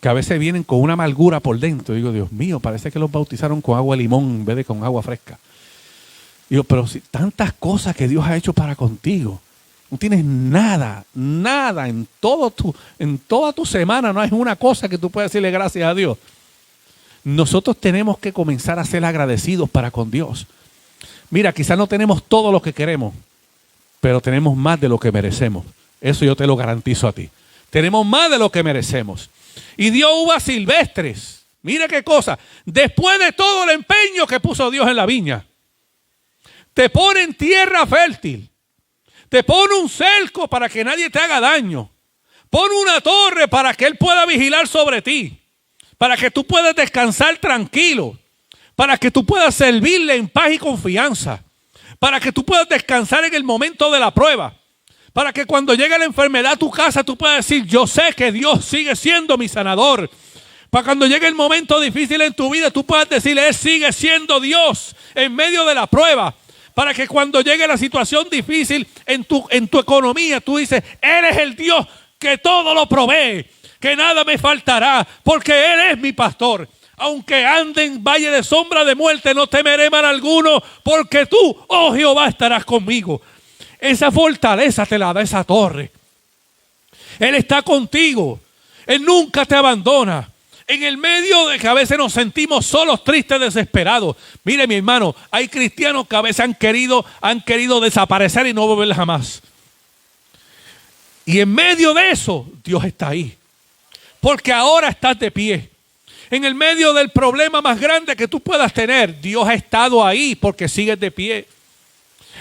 que a veces vienen con una amargura por dentro. Digo, Dios mío, parece que los bautizaron con agua de limón en vez de con agua fresca. Digo, pero si tantas cosas que Dios ha hecho para contigo, no tienes nada en toda tu semana, no hay una cosa que tú puedas decirle gracias a Dios. Nosotros tenemos que comenzar a ser agradecidos para con Dios. Mira, quizás no tenemos todo lo que queremos, pero tenemos más de lo que merecemos. Eso yo te lo garantizo a ti. Tenemos más de lo que merecemos. Y dio uvas silvestres. Mira qué cosa. Después de todo el empeño que puso Dios en la viña, te pone en tierra fértil. Te pone un cerco para que nadie te haga daño. Pone una torre para que Él pueda vigilar sobre ti. Para que tú puedas descansar tranquilo. Para que tú puedas servirle en paz y confianza. Para que tú puedas descansar en el momento de la prueba. Para que cuando llegue la enfermedad a tu casa, tú puedas decir, yo sé que Dios sigue siendo mi sanador. Para cuando llegue el momento difícil en tu vida, tú puedas decir, Él sigue siendo Dios en medio de la prueba. Para que cuando llegue la situación difícil en tu economía, tú dices, Él es el Dios que todo lo provee, que nada me faltará, porque Él es mi pastor. Aunque ande en valle de sombra de muerte, no temeré mal alguno, porque tú, oh Jehová, estarás conmigo. Esa fortaleza te la da esa torre. Él está contigo. Él nunca te abandona. En el medio de que a veces nos sentimos solos, tristes, desesperados. Mire, mi hermano, hay cristianos que a veces han querido desaparecer y no volver jamás. Y en medio de eso, Dios está ahí. Porque ahora estás de pie. En el medio del problema más grande que tú puedas tener, Dios ha estado ahí porque sigues de pie.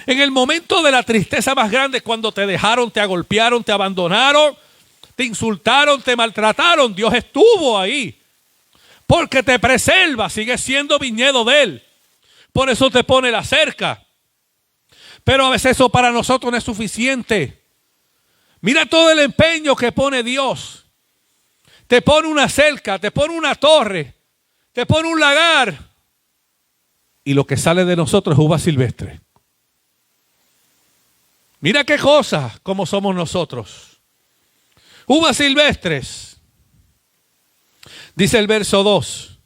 En el momento de la tristeza más grande, cuando te dejaron, te agolpearon, te abandonaron, te insultaron, te maltrataron, Dios estuvo ahí. Porque te preserva, sigues siendo viñedo de Él. Por eso te pone la cerca. Pero a veces eso para nosotros no es suficiente. Mira todo el empeño que pone Dios. Te pone una cerca, te pone una torre, te pone un lagar. Y lo que sale de nosotros es uva silvestre. Mira qué cosa, como somos nosotros. Uvas silvestres. Dice el verso 2.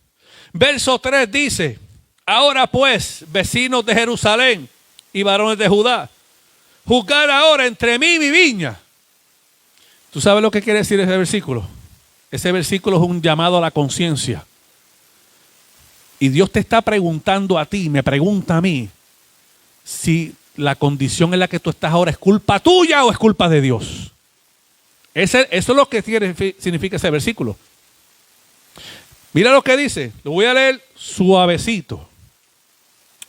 Verso 3 dice, ahora pues, vecinos de Jerusalén y varones de Judá, juzgar ahora entre mí y mi viña. ¿Tú sabes lo que quiere decir ese versículo? Ese versículo es un llamado a la conciencia. Y Dios te está preguntando a ti, me pregunta a mí, si la condición en la que tú estás ahora es culpa tuya o es culpa de Dios. Eso es lo que significa ese versículo. Mira lo que dice, lo voy a leer suavecito.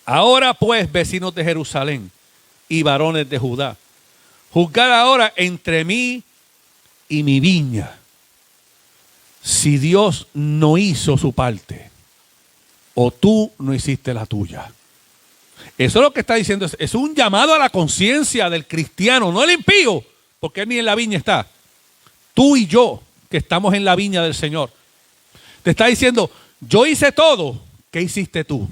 Ahora pues, vecinos de Jerusalén y varones de Judá, juzgar ahora entre mí y mi viña. Si Dios no hizo su parte, o tú no hiciste la tuya. Eso es lo que está diciendo. Es un llamado a la conciencia del cristiano, no el impío, porque él ni en la viña está. Tú y yo, que estamos en la viña del Señor. Te está diciendo, yo hice todo, ¿qué hiciste tú?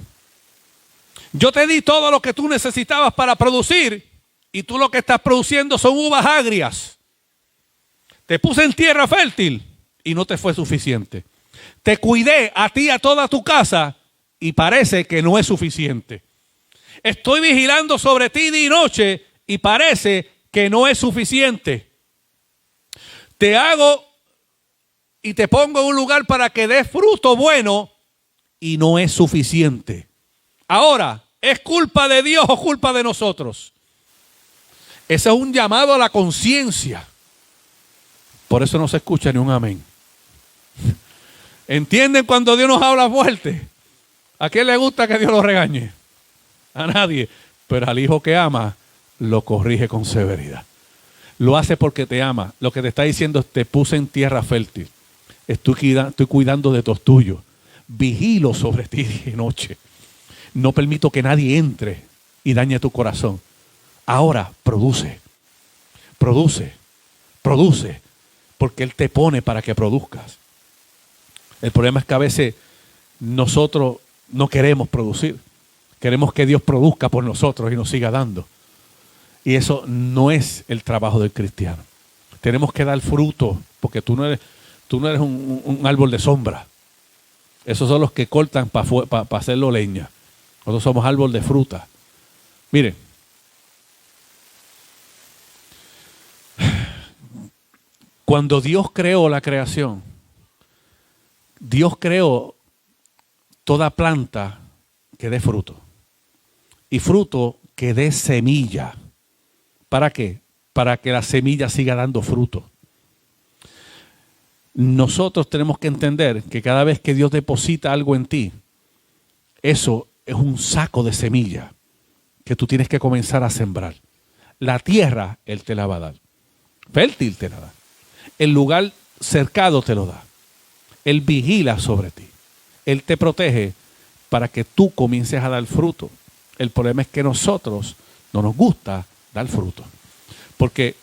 Yo te di todo lo que tú necesitabas para producir, y tú lo que estás produciendo son uvas agrias. Te puse en tierra fértil y no te fue suficiente. Te cuidé a ti y a toda tu casa y parece que no es suficiente. Estoy vigilando sobre ti día y noche y parece que no es suficiente. Te hago y te pongo en un lugar para que des fruto bueno y no es suficiente. Ahora, ¿es culpa de Dios o culpa de nosotros? Ese es un llamado a la conciencia. Por eso no se escucha ni un amén. ¿Entienden cuando Dios nos habla fuerte? ¿A quién le gusta que Dios lo regañe? A nadie. Pero al hijo que ama, lo corrige con severidad. Lo hace porque te ama. Lo que te está diciendo es, te puse en tierra fértil. Estoy cuidando de tus tuyos. Vigilo sobre ti día y noche. No permito que nadie entre y dañe tu corazón. Ahora, produce. Porque Él te pone para que produzcas. El problema es que a veces nosotros no queremos producir. Queremos que Dios produzca por nosotros y nos siga dando. Y eso no es el trabajo del cristiano. Tenemos que dar fruto, porque tú no eres un árbol de sombra. Esos son los que cortan para hacerlo leña. Nosotros somos árbol de fruta. Miren. Cuando Dios creó la creación, Dios creó toda planta que dé fruto. Y fruto que dé semilla. ¿Para qué? Para que la semilla siga dando fruto. Nosotros tenemos que entender que cada vez que Dios deposita algo en ti, eso es un saco de semilla que tú tienes que comenzar a sembrar. La tierra Él te la va a dar. Fértil te la da. El lugar cercado te lo da. Él vigila sobre ti. Él te protege para que tú comiences a dar fruto. El problema es que nosotros no nos gusta dar fruto. Porque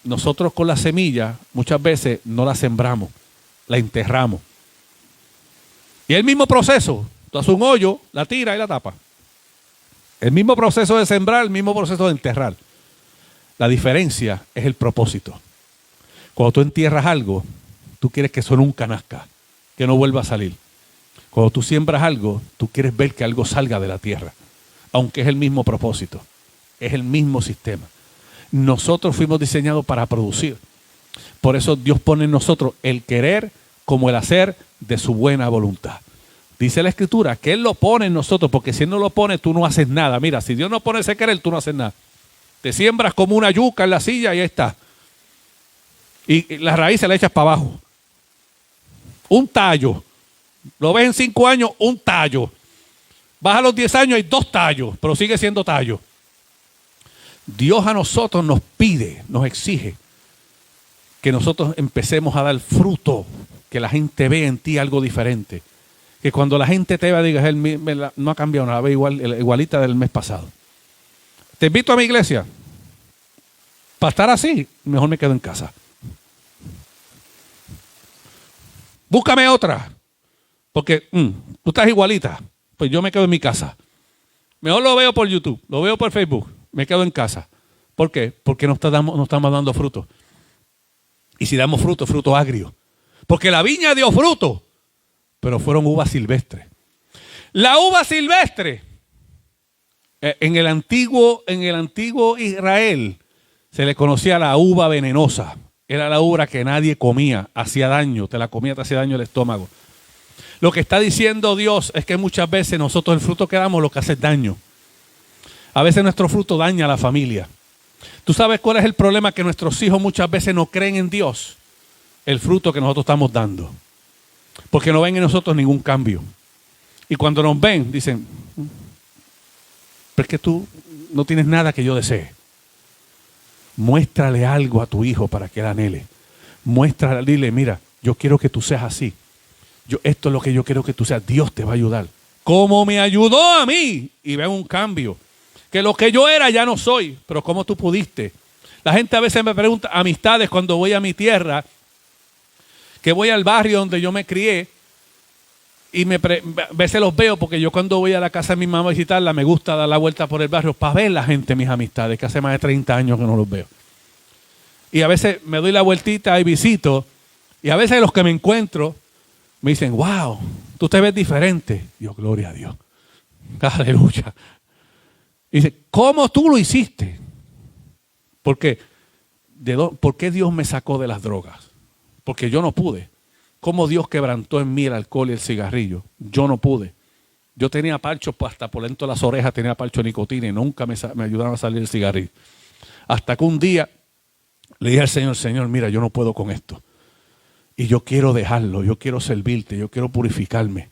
nosotros con la semilla muchas veces no la sembramos, la enterramos. Y el mismo proceso, tú haces un hoyo, la tiras y la tapas. El mismo proceso de sembrar, el mismo proceso de enterrar. La diferencia es el propósito. Cuando tú entierras algo, tú quieres que eso nunca nazca, que no vuelva a salir. Cuando tú siembras algo, tú quieres ver que algo salga de la tierra, aunque es el mismo propósito, es el mismo sistema. Nosotros fuimos diseñados para producir. Por eso Dios pone en nosotros el querer como el hacer de su buena voluntad. Dice la Escritura que Él lo pone en nosotros, porque si Él no lo pone, tú no haces nada. Mira, si Dios no pone ese querer, tú no haces nada. Te siembras como una yuca en la silla y ahí está. Y las raíces las echas para abajo. Un tallo. Lo ves en 5 años, un tallo. Vas a los 10 años, hay 2 tallos, pero sigue siendo tallo. Dios a nosotros nos pide, nos exige que nosotros empecemos a dar fruto, que la gente vea en ti algo diferente. Que cuando la gente te vea, diga, él no ha cambiado nada, ve igualita del mes pasado. Te invito a mi iglesia. Para estar así, mejor me quedo en casa. Búscame otra. Porque tú estás igualita. Pues yo me quedo en mi casa. Mejor lo veo por YouTube, lo veo por Facebook. Me quedo en casa. ¿Por qué? Porque no estamos dando fruto. Y si damos fruto, fruto agrio. Porque la viña dio fruto, pero fueron uvas silvestres. La uva silvestre, en el antiguo Israel, se le conocía la uva venenosa. Era la uva que nadie comía, hacía daño, te la comía, te hacía daño el estómago. Lo que está diciendo Dios es que muchas veces nosotros el fruto que damos lo que hace es daño. A veces nuestro fruto daña a la familia. ¿Tú sabes cuál es el problema? Que nuestros hijos muchas veces no creen en Dios, el fruto que nosotros estamos dando. Porque no ven en nosotros ningún cambio. Y cuando nos ven, dicen, pero es que tú no tienes nada que yo desee. Muéstrale algo a tu hijo para que él anhele. Muéstrale, dile, mira, yo quiero que tú seas así. Esto es lo que yo quiero que tú seas. Dios te va a ayudar. Como me ayudó a mí. Y ven un cambio. Que lo que yo era ya no soy. Pero ¿cómo tú pudiste? La gente a veces me pregunta, amistades cuando voy a mi tierra, que voy al barrio donde yo me crié, y a veces los veo, porque yo cuando voy a la casa de mi mamá a visitarla, me gusta dar la vuelta por el barrio para ver la gente, mis amistades, que hace más de 30 años que no los veo. Y a veces me doy la vueltita y visito, y a veces los que me encuentro me dicen, wow, tú te ves diferente. Yo, gloria a Dios. Aleluya. Y dice, ¿cómo tú lo hiciste? ¿Por qué? ¿Por qué Dios me sacó de las drogas? Porque yo no pude. ¿Cómo Dios quebrantó en mí el alcohol y el cigarrillo? Yo no pude. Yo tenía parchos hasta por dentro de las orejas, tenía parcho de nicotina y nunca me ayudaron a salir el cigarrillo. Hasta que un día le dije al Señor, Señor, mira, yo no puedo con esto. Y yo quiero dejarlo, yo quiero servirte, yo quiero purificarme.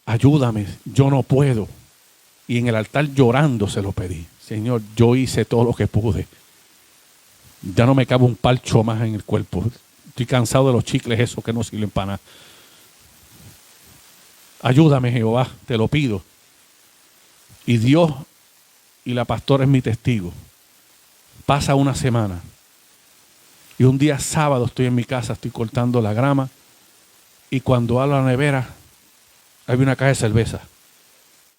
Ayúdame, yo no puedo. Y en el altar llorando se lo pedí. Señor, yo hice todo lo que pude. Ya no me cabe un parcho más en el cuerpo. Estoy cansado de los chicles esos que no sirven para nada. Ayúdame, Jehová, te lo pido. Y Dios y la pastora es mi testigo. Pasa una semana. Y un día sábado estoy en mi casa, estoy cortando la grama. Y cuando abro la nevera, había una caja de cerveza.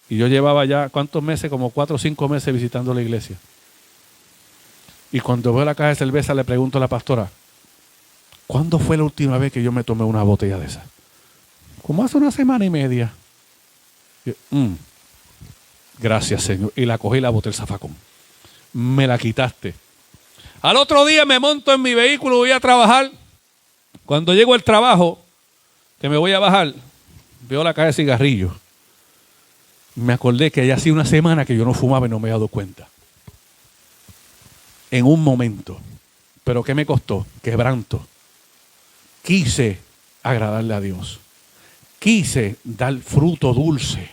Y yo llevaba ya, ¿cuántos meses? Como 4 o 5 meses visitando la iglesia. Y cuando veo la caja de cerveza le pregunto a la pastora, ¿cuándo fue la última vez que yo me tomé una botella de esa? Como hace 1 semana y media. Yo, gracias, Señor. Y la cogí y la boté el zafacón. Me la quitaste. Al otro día me monto en mi vehículo, voy a trabajar. Cuando llego al trabajo, que me voy a bajar, veo la caja de cigarrillos. Me acordé que ya hacía 1 semana que yo no fumaba y no me había dado cuenta. En un momento. ¿Pero qué me costó? Quebranto. Quise agradarle a Dios. Quise dar fruto dulce.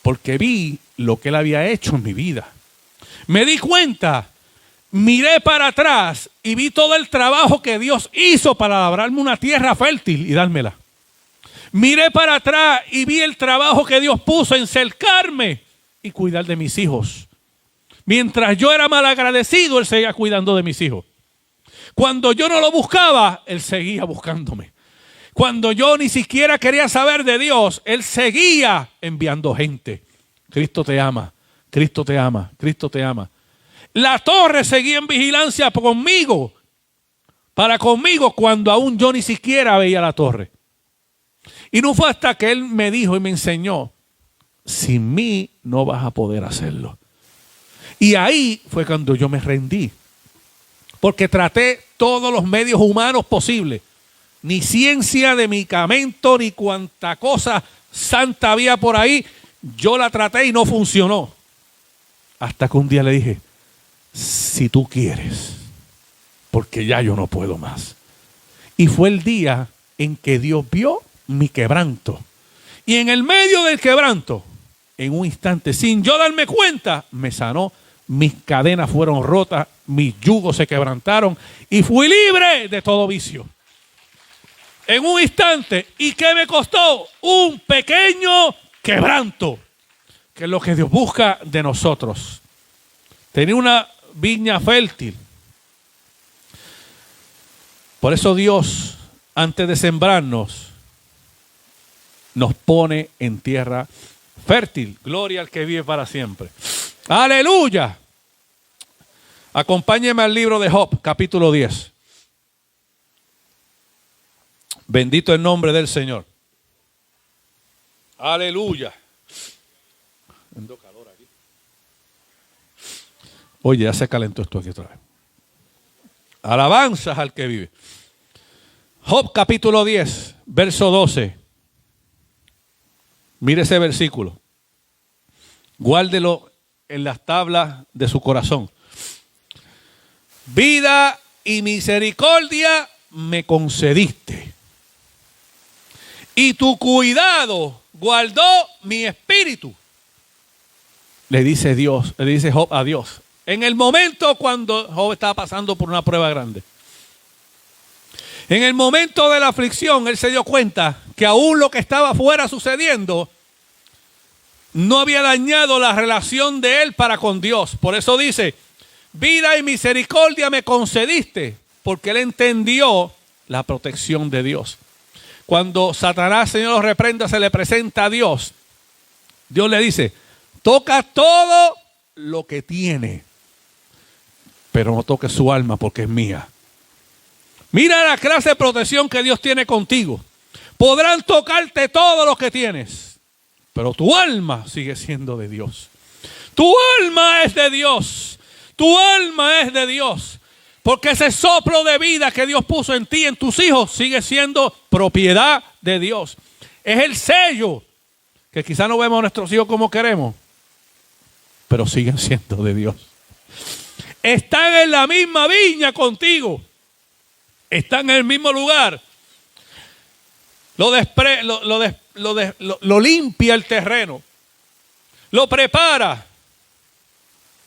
Porque vi lo que Él había hecho en mi vida. Me di cuenta, miré para atrás y vi todo el trabajo que Dios hizo para labrarme una tierra fértil y dármela. Miré para atrás y vi el trabajo que Dios puso en cercarme y cuidar de mis hijos. Mientras yo era malagradecido, Él seguía cuidando de mis hijos. Cuando yo no lo buscaba, Él seguía buscándome. Cuando yo ni siquiera quería saber de Dios, Él seguía enviando gente. Cristo te ama, Cristo te ama, Cristo te ama. La torre seguía en vigilancia conmigo, para conmigo, cuando aún yo ni siquiera veía la torre. Y no fue hasta que Él me dijo y me enseñó, sin mí no vas a poder hacerlo. Y ahí fue cuando yo me rendí. Porque traté todos los medios humanos posibles. Ni ciencia de medicamento, ni cuanta cosa santa había por ahí. Yo la traté y no funcionó. Hasta que un día le dije, si tú quieres, porque ya yo no puedo más. Y fue el día en que Dios vio mi quebranto. Y en el medio del quebranto, en un instante, sin yo darme cuenta, me sanó. Mis cadenas fueron rotas, mis yugos se quebrantaron y fui libre de todo vicio. En un instante. ¿Y qué me costó? Un pequeño quebranto, que es lo que Dios busca de nosotros. Tenía una viña fértil. Por eso Dios, antes de sembrarnos, nos pone en tierra fértil. Gloria al que vive para siempre. ¡Aleluya! Acompáñeme al libro de Job, capítulo 10. Bendito el nombre del Señor. ¡Aleluya! Oye, ya se calentó esto aquí otra vez. Alabanzas al que vive. Job, capítulo 10, verso 12. Mire ese versículo. Guárdelo en las tablas de su corazón. Vida y misericordia me concediste, y tu cuidado guardó mi espíritu. Le dice Dios, le dice Job a Dios. En el momento cuando Job estaba pasando por una prueba grande. En el momento de la aflicción, él se dio cuenta que aún lo que estaba afuera sucediendo no había dañado la relación de él para con Dios. Por eso dice, vida y misericordia me concediste, porque él entendió la protección de Dios. Cuando Satanás, Señor, lo reprenda, se le presenta a Dios. Dios le dice, toca todo lo que tiene, pero no toques su alma porque es mía. Mira la clase de protección que Dios tiene contigo. Podrán tocarte todo lo que tienes, pero tu alma sigue siendo de Dios. Tu alma es de Dios. Tu alma es de Dios. Porque ese soplo de vida que Dios puso en ti, en tus hijos, sigue siendo propiedad de Dios. Es el sello que quizá no vemos a nuestros hijos como queremos, pero siguen siendo de Dios. Están en la misma viña contigo. Están en el mismo lugar. Lo limpia el terreno. Lo prepara.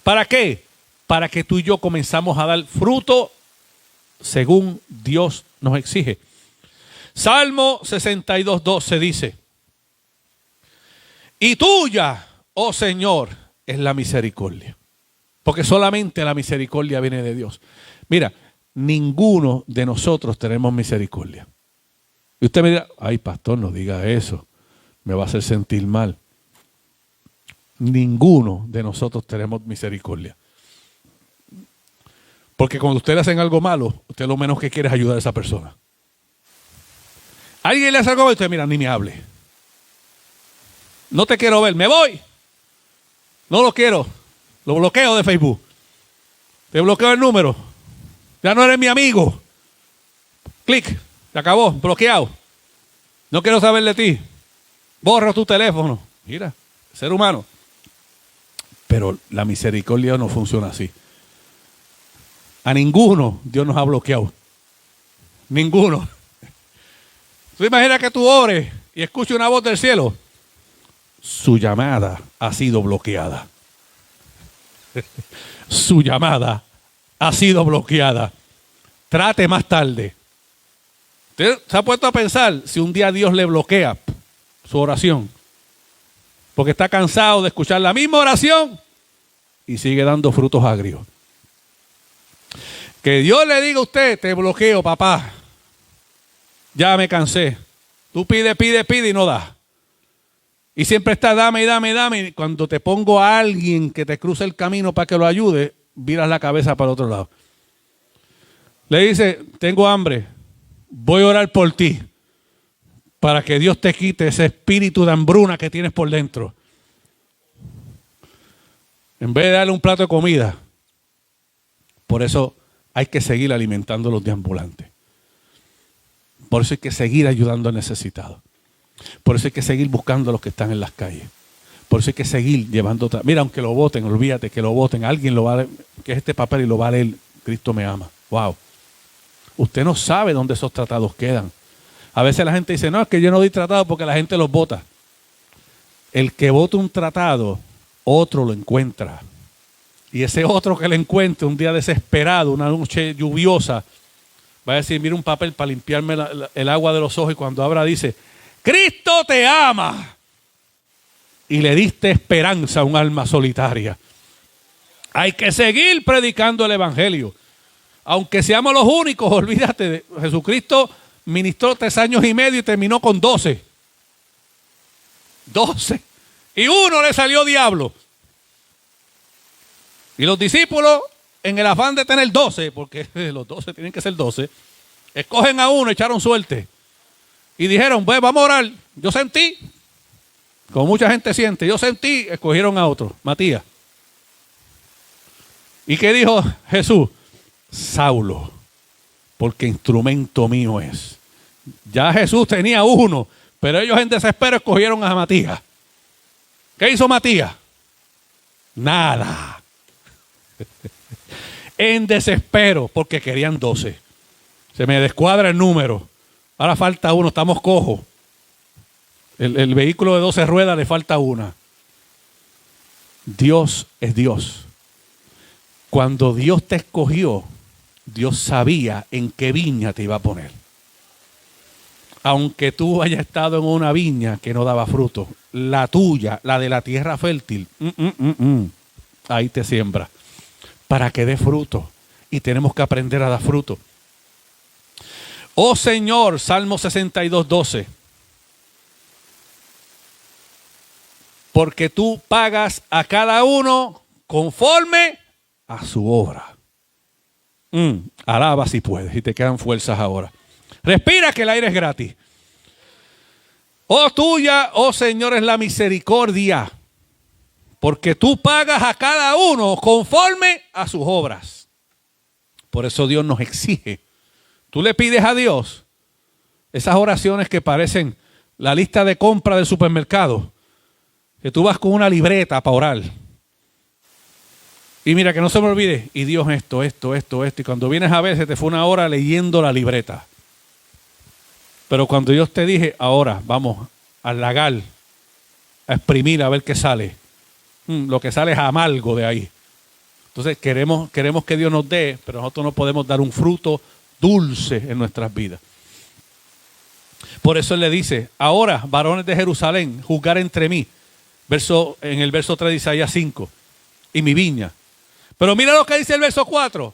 ¿Para qué? Para que tú y yo comenzamos a dar fruto según Dios nos exige. Salmo 62:12 dice, y tuya, oh Señor, es la misericordia. Porque solamente la misericordia viene de Dios. Mira, ninguno de nosotros tenemos misericordia. Y usted me dirá, ay pastor, no diga eso, me va a hacer sentir mal. Ninguno de nosotros tenemos misericordia. Porque cuando usted le hacen algo malo, usted lo menos que quiere es ayudar a esa persona. Alguien le hace algo malo y usted, mira, ni me hable. No te quiero ver, me voy. No lo quiero. Lo bloqueo de Facebook. Te bloqueo el número. Ya no eres mi amigo. Clic. Se acabó. Bloqueado. No quiero saber de ti. Borra tu teléfono. Mira, ser humano. Pero la misericordia no funciona así. A ninguno Dios nos ha bloqueado. Ninguno. ¿Tú imaginas que tú ores y escuches una voz del cielo? Su llamada ha sido bloqueada. Su llamada ha sido bloqueada. Trate más tarde. ¿Usted se ha puesto a pensar si un día Dios le bloquea su oración? Porque está cansado de escuchar la misma oración y sigue dando frutos agrios. Que Dios le diga a usted, te bloqueo, papá. Ya me cansé. Tú pide y no das. Y siempre está dame. Y cuando te pongo a alguien que te cruce el camino para que lo ayude, viras la cabeza para el otro lado. Le dice, tengo hambre, voy a orar por ti, para que Dios te quite ese espíritu de hambruna que tienes por dentro. En vez de darle un plato de comida. Por eso hay que seguir alimentando a los deambulantes. Por eso hay que seguir ayudando al necesitado. Por eso hay que seguir buscando a los que están en las calles. Por eso hay que seguir llevando. Mira, aunque lo voten, olvídate que lo voten. Alguien lo va a leer, que es este papel y lo va a leer. Cristo me ama. Wow. Usted no sabe dónde esos tratados quedan. A veces la gente dice, no, es que yo no doy tratado porque la gente los vota. El que vota un tratado, otro lo encuentra. Y ese otro que le encuentre un día desesperado, una noche lluviosa, va a decir, mira un papel para limpiarme el agua de los ojos, y cuando abra dice, Cristo te ama. Y le diste esperanza a un alma solitaria. Hay que seguir predicando el evangelio. Aunque seamos los únicos, olvídate, Jesucristo ministró 3 años y medio y terminó con 12. 12. Y uno le salió diablo. Y los discípulos, en el afán de tener 12, porque los 12 tienen que ser 12, escogen a uno, echaron suerte. Y dijeron, pues vamos a orar. Yo sentí, como mucha gente siente, yo sentí, escogieron a otro, Matías. ¿Y qué dijo Jesús? Saulo, porque instrumento mío es. Ya Jesús tenía uno, pero ellos en desespero escogieron a Matías. ¿Qué hizo Matías? Nada. En desespero, porque querían 12. Se me descuadra el número. Ahora falta uno, estamos cojos. El vehículo de 12 ruedas le falta una. Dios es Dios. Cuando Dios te escogió, Dios sabía en qué viña te iba a poner. Aunque tú hayas estado en una viña que no daba fruto, la tuya, la de la tierra fértil, ahí te siembra para que dé fruto. Y tenemos que aprender a dar fruto. Oh Señor, Salmo 62:12. Porque tú pagas a cada uno conforme a su obra. Alaba si puedes y te quedan fuerzas ahora. Respira que el aire es gratis. Oh tuya, oh Señor, es la misericordia. Porque tú pagas a cada uno conforme a sus obras. Por eso Dios nos exige. Tú le pides a Dios esas oraciones que parecen la lista de compra del supermercado. Que tú vas con una libreta para orar. Y mira, que no se me olvide. Y Dios esto. Y cuando vienes a ver, se te fue una hora leyendo la libreta. Pero cuando Dios te dije, ahora vamos a lagar, a exprimir, a ver qué sale. Lo que sale es amargo de ahí. Entonces queremos que Dios nos dé, pero nosotros no podemos dar un fruto dulce en nuestras vidas. Por eso Él le dice, ahora, varones de Jerusalén, juzgar entre mí. En el verso 3 de Isaías 5. Y mi viña. Pero mira lo que dice el verso 4.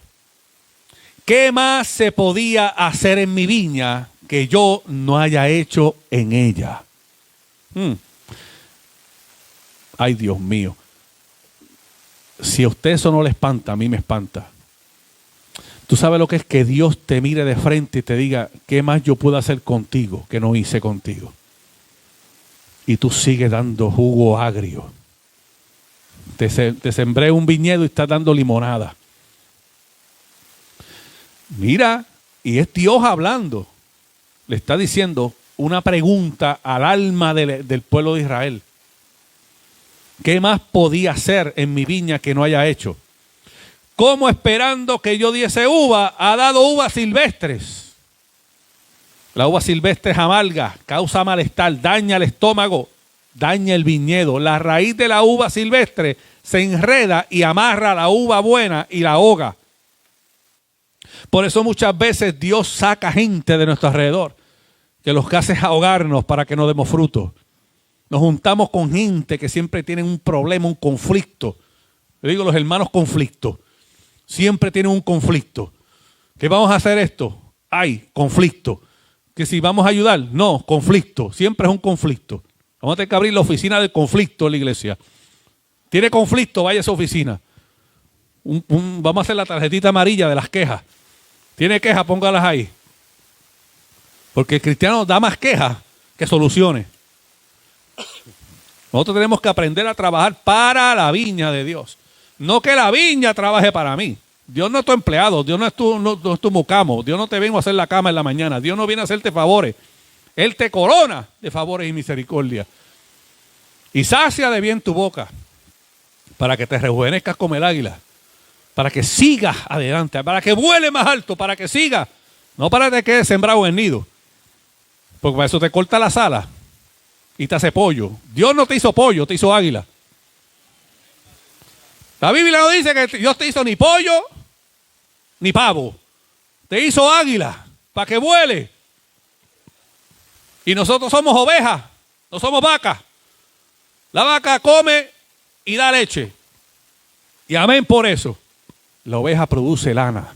¿Qué más se podía hacer en mi viña que yo no haya hecho en ella? Ay, Dios mío. Si a usted eso no le espanta, a mí me espanta. Tú sabes lo que es que Dios te mire de frente y te diga, ¿qué más yo puedo hacer contigo que no hice contigo? Y tú sigues dando jugo agrio. Te sembré un viñedo y estás dando limonada. Mira, y es Dios hablando. Le está diciendo una pregunta al alma del pueblo de Israel. ¿Qué más podía hacer en mi viña que no haya hecho? ¿Cómo esperando que yo diese uva, ha dado uvas silvestres? La uva silvestre es amarga, causa malestar, daña el estómago, daña el viñedo. La raíz de la uva silvestre se enreda y amarra la uva buena y la ahoga. Por eso muchas veces Dios saca gente de nuestro alrededor, que los hace ahogarnos para que no demos fruto. Nos juntamos con gente que siempre tienen un problema, un conflicto. Yo digo los hermanos conflicto. Siempre tienen un conflicto. ¿Qué vamos a hacer esto? Hay conflicto. Que si vamos a ayudar, no, conflicto. Siempre es un conflicto. Vamos a tener que abrir la oficina del conflicto en la iglesia. ¿Tiene conflicto? Vaya a esa oficina. Vamos a hacer la tarjetita amarilla de las quejas. ¿Tiene quejas? Póngalas ahí. Porque el cristiano da más quejas que soluciones. Nosotros tenemos que aprender a trabajar para la viña de Dios. No que la viña trabaje para mí. Dios no es tu empleado, Dios no es tu mucamo, Dios no te vengo a hacer la cama en la mañana, Dios no viene a hacerte favores. Él te corona de favores y misericordia. Y sacia de bien tu boca para que te rejuvenezcas como el águila, para que sigas adelante, para que vuele más alto, para que sigas, no para que te quedes sembrado en el nido, porque para eso te corta las alas y te hace pollo. Dios no te hizo pollo, te hizo águila. La Biblia no dice que Dios te hizo ni pollo ni pavo. Te hizo águila para que vuele. Y nosotros somos ovejas, no somos vacas. La vaca come y da leche. Y amén por eso. La oveja produce lana.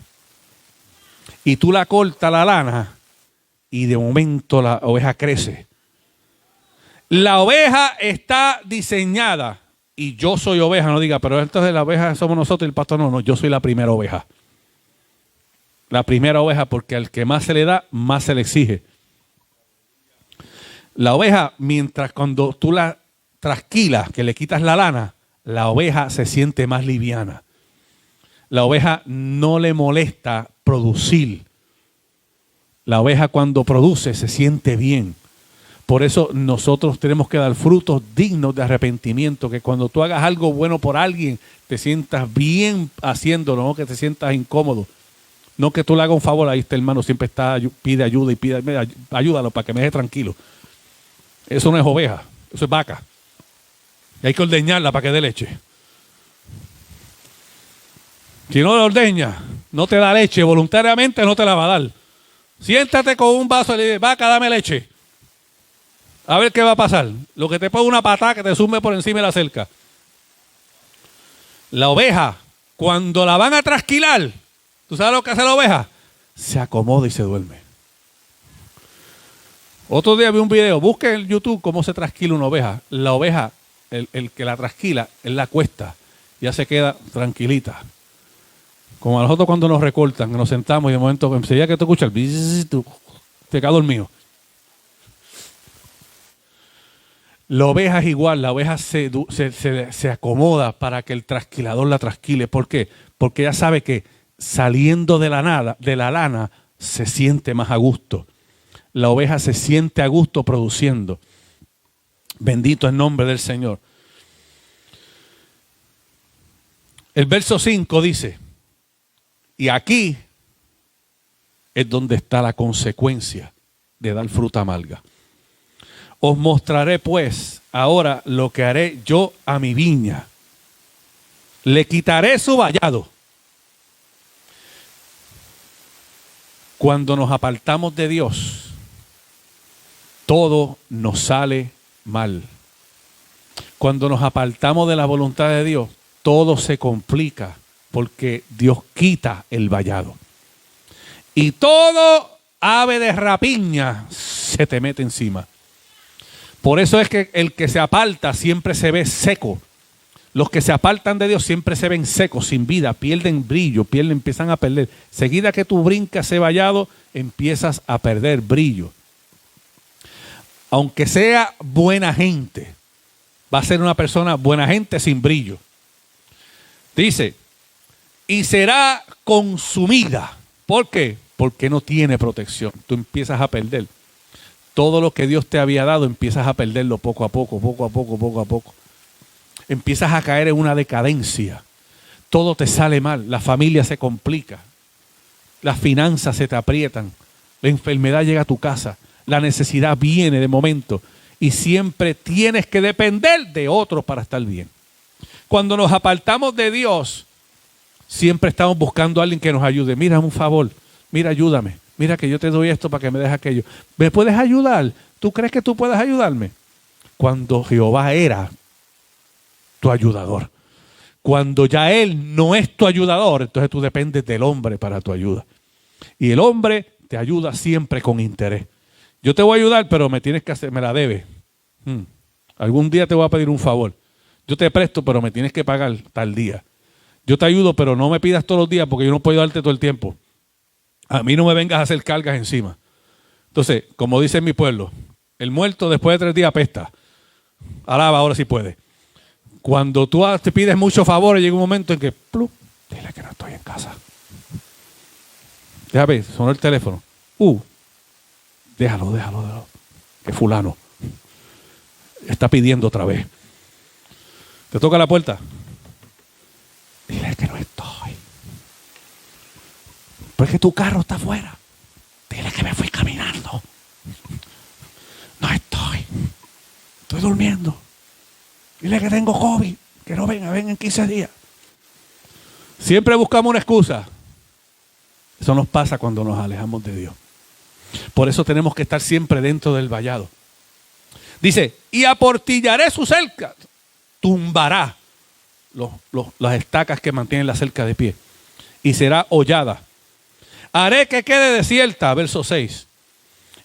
Y tú la cortas la lana y de momento la oveja crece. La oveja está diseñada. Y yo soy oveja, no diga, pero entonces la oveja somos nosotros y el pastor no, yo soy la primera oveja. La primera oveja porque al que más se le da, más se le exige. La oveja, mientras cuando tú la trasquilas, que le quitas la lana, la oveja se siente más liviana. La oveja no le molesta producir. La oveja cuando produce se siente bien. Por eso nosotros tenemos que dar frutos dignos de arrepentimiento, que cuando tú hagas algo bueno por alguien, te sientas bien haciéndolo, no que te sientas incómodo. No que tú le hagas un favor, ahí está hermano, siempre pide ayuda y pide, ayúdalo para que me deje tranquilo. Eso no es oveja, eso es vaca. Y hay que ordeñarla para que dé leche. Si no la ordeña, no te da leche, voluntariamente no te la va a dar. Siéntate con un vaso y le dices, vaca, dame leche. A ver qué va a pasar. Lo que te pone una patada que te sume por encima de la cerca. La oveja, cuando la van a trasquilar, ¿tú sabes lo que hace la oveja? Se acomoda y se duerme. Otro día vi un video, busquen en YouTube cómo se trasquila una oveja. La oveja, el que la trasquila, él la acuesta, ya se queda tranquilita. Como a nosotros cuando nos recortan, nos sentamos y de momento, enseguida que tú escuchas el te quedas dormido. La oveja es igual, la oveja se acomoda para que el trasquilador la trasquile. ¿Por qué? Porque ella sabe que saliendo de la lana, se siente más a gusto. La oveja se siente a gusto produciendo. Bendito el nombre del Señor. El verso 5 dice, y aquí es donde está la consecuencia de dar fruta amarga. Os mostraré pues ahora lo que haré yo a mi viña. Le quitaré su vallado. Cuando nos apartamos de Dios, todo nos sale mal. Cuando nos apartamos de la voluntad de Dios, todo se complica porque Dios quita el vallado. Y todo ave de rapiña se te mete encima. Por eso es que el que se aparta siempre se ve seco. Los que se apartan de Dios siempre se ven secos, sin vida, pierden brillo, empiezan a perder. Seguida que tú brincas ese vallado, empiezas a perder brillo. Aunque sea buena gente, va a ser una persona buena gente sin brillo. Dice, y será consumida. ¿Por qué? Porque no tiene protección. Tú empiezas a perder. Todo lo que Dios te había dado, empiezas a perderlo poco a poco. Empiezas a caer en una decadencia. Todo te sale mal. La familia se complica. Las finanzas se te aprietan. La enfermedad llega a tu casa. La necesidad viene de momento. Y siempre tienes que depender de otros para estar bien. Cuando nos apartamos de Dios, siempre estamos buscando a alguien que nos ayude. Mira, un favor. Mira, ayúdame. Mira que yo te doy esto para que me dejes aquello. ¿Me puedes ayudar? ¿Tú crees que tú puedes ayudarme? Cuando Jehová era tu ayudador. Cuando ya Él no es tu ayudador, entonces tú dependes del hombre para tu ayuda. Y el hombre te ayuda siempre con interés. Yo te voy a ayudar, pero me tienes que hacer, me la debes. Algún día te voy a pedir un favor. Yo te presto, pero me tienes que pagar tal día. Yo te ayudo, pero no me pidas todos los días porque yo no puedo darte todo el tiempo. A mí no me vengas a hacer cargas encima. Entonces, como dice mi pueblo, el muerto después de 3 días apesta. Alaba ahora si puede. Cuando tú te pides muchos favores, llega un momento en que, ¡plup!, dile que no estoy en casa. Déjame, sonó el teléfono. Déjalo. Que fulano está pidiendo otra vez. Te toca la puerta. Dile que no estoy. Pero es que tu carro está afuera. Dile que me fui caminando. No estoy. Estoy durmiendo. Dile que tengo COVID. Que no venga, ven en 15 días. Siempre buscamos una excusa. Eso nos pasa cuando nos alejamos de Dios. Por eso tenemos que estar siempre dentro del vallado. Dice, y aportillaré su cerca. Tumbará las estacas que mantienen la cerca de pie. Y será hollada. Haré que quede desierta, verso 6.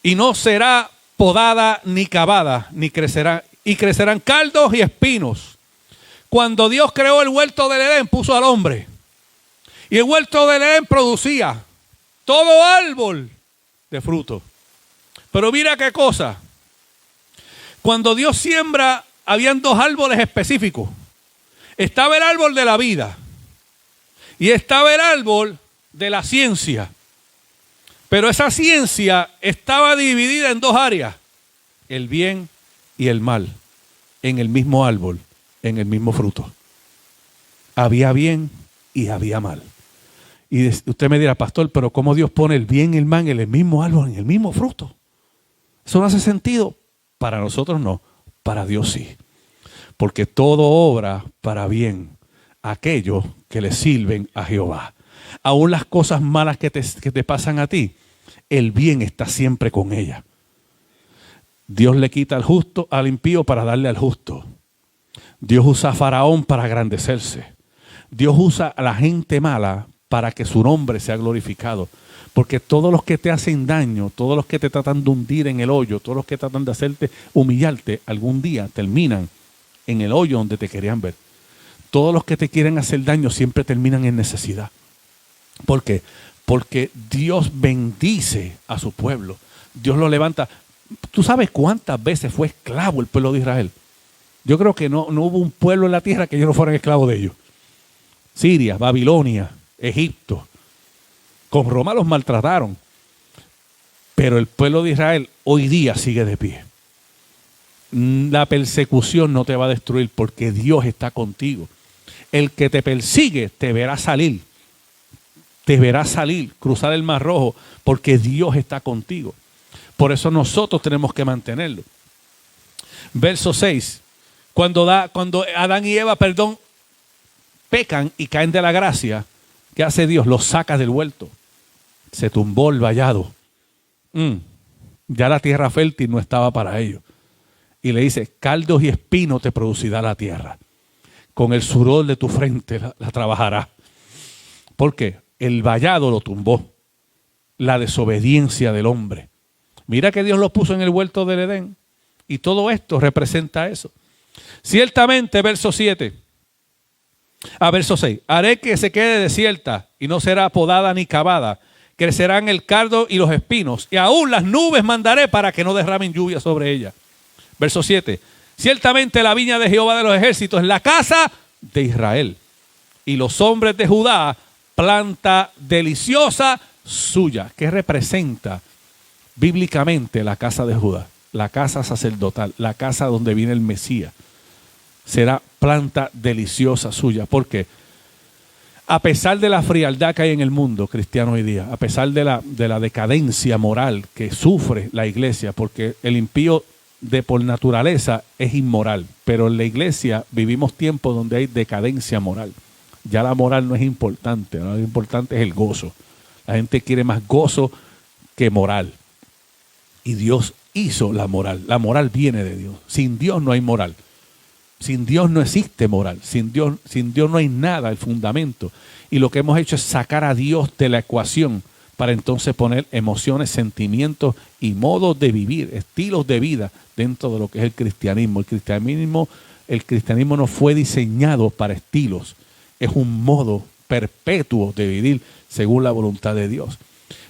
Y no será podada ni cavada, ni crecerá. Y crecerán cardos y espinos. Cuando Dios creó el huerto del Edén, puso al hombre. Y el huerto del Edén producía todo árbol de fruto. Pero mira qué cosa. Cuando Dios siembra, habían 2 árboles específicos. Estaba el árbol de la vida. Y estaba el árbol de la ciencia. Pero esa ciencia estaba dividida en 2 áreas. El bien y el mal. En el mismo árbol, en el mismo fruto. Había bien y había mal. Y usted me dirá, pastor, pero ¿cómo Dios pone el bien y el mal en el mismo árbol, en el mismo fruto? Eso no hace sentido. Para nosotros no, para Dios sí. Porque todo obra para bien a aquellos que le sirven a Jehová. Aún las cosas malas que te pasan a ti, el bien está siempre con ellas. Dios le quita al justo, al impío para darle al justo. Dios usa a Faraón para engrandecerse. Dios usa a la gente mala para que su nombre sea glorificado. Porque todos los que te hacen daño, todos los que te tratan de hundir en el hoyo, todos los que tratan de hacerte humillarte, algún día terminan en el hoyo donde te querían ver. Todos los que te quieren hacer daño siempre terminan en necesidad. ¿Por qué? Porque Dios bendice a su pueblo. Dios lo levanta. ¿Tú sabes cuántas veces fue esclavo el pueblo de Israel? Yo creo que no hubo un pueblo en la tierra que ellos no fueran esclavos de ellos. Siria, Babilonia, Egipto. Con Roma los maltrataron. Pero el pueblo de Israel hoy día sigue de pie. La persecución no te va a destruir porque Dios está contigo. El que te persigue te verá salir. Te verá salir, cruzar el Mar Rojo, porque Dios está contigo. Por eso nosotros tenemos que mantenerlo. Verso 6. Cuando Adán y Eva, pecan y caen de la gracia, ¿qué hace Dios? Los saca del huerto. Se tumbó el vallado. Ya la tierra fértil no estaba para ellos. Y le dice, cardos y espinos te producirá la tierra. Con el sudor de tu frente la trabajará. ¿Por qué? El vallado lo tumbó. La desobediencia del hombre. Mira que Dios lo puso en el huerto del Edén. Y todo esto representa eso. Ciertamente, verso 7. Verso 6. Haré que se quede desierta y no será podada ni cavada. Crecerán el cardo y los espinos. Y aún las nubes mandaré para que no derramen lluvia sobre ella. Verso 7. Ciertamente la viña de Jehová de los ejércitos es la casa de Israel. Y los hombres de Judá, planta deliciosa suya. ¿Qué representa bíblicamente la casa de Judá? La casa sacerdotal, la casa donde viene el Mesías. Será planta deliciosa suya. ¿Por qué? A pesar de la frialdad que hay en el mundo cristiano hoy día, a pesar de la decadencia moral que sufre la iglesia, porque el impío por naturaleza es inmoral, pero en la iglesia vivimos tiempos donde hay decadencia moral. Ya la moral no es importante, ¿no? Lo importante es el gozo. La gente quiere más gozo que moral. Y Dios hizo la moral. La moral viene de Dios. Sin Dios no hay moral. Sin Dios no existe moral. Sin Dios no hay nada, el fundamento. Y lo que hemos hecho es sacar a Dios de la ecuación para entonces poner emociones, sentimientos y modos de vivir, estilos de vida dentro de lo que es el cristianismo. El cristianismo no fue diseñado para estilos. Es un modo perpetuo de vivir según la voluntad de Dios.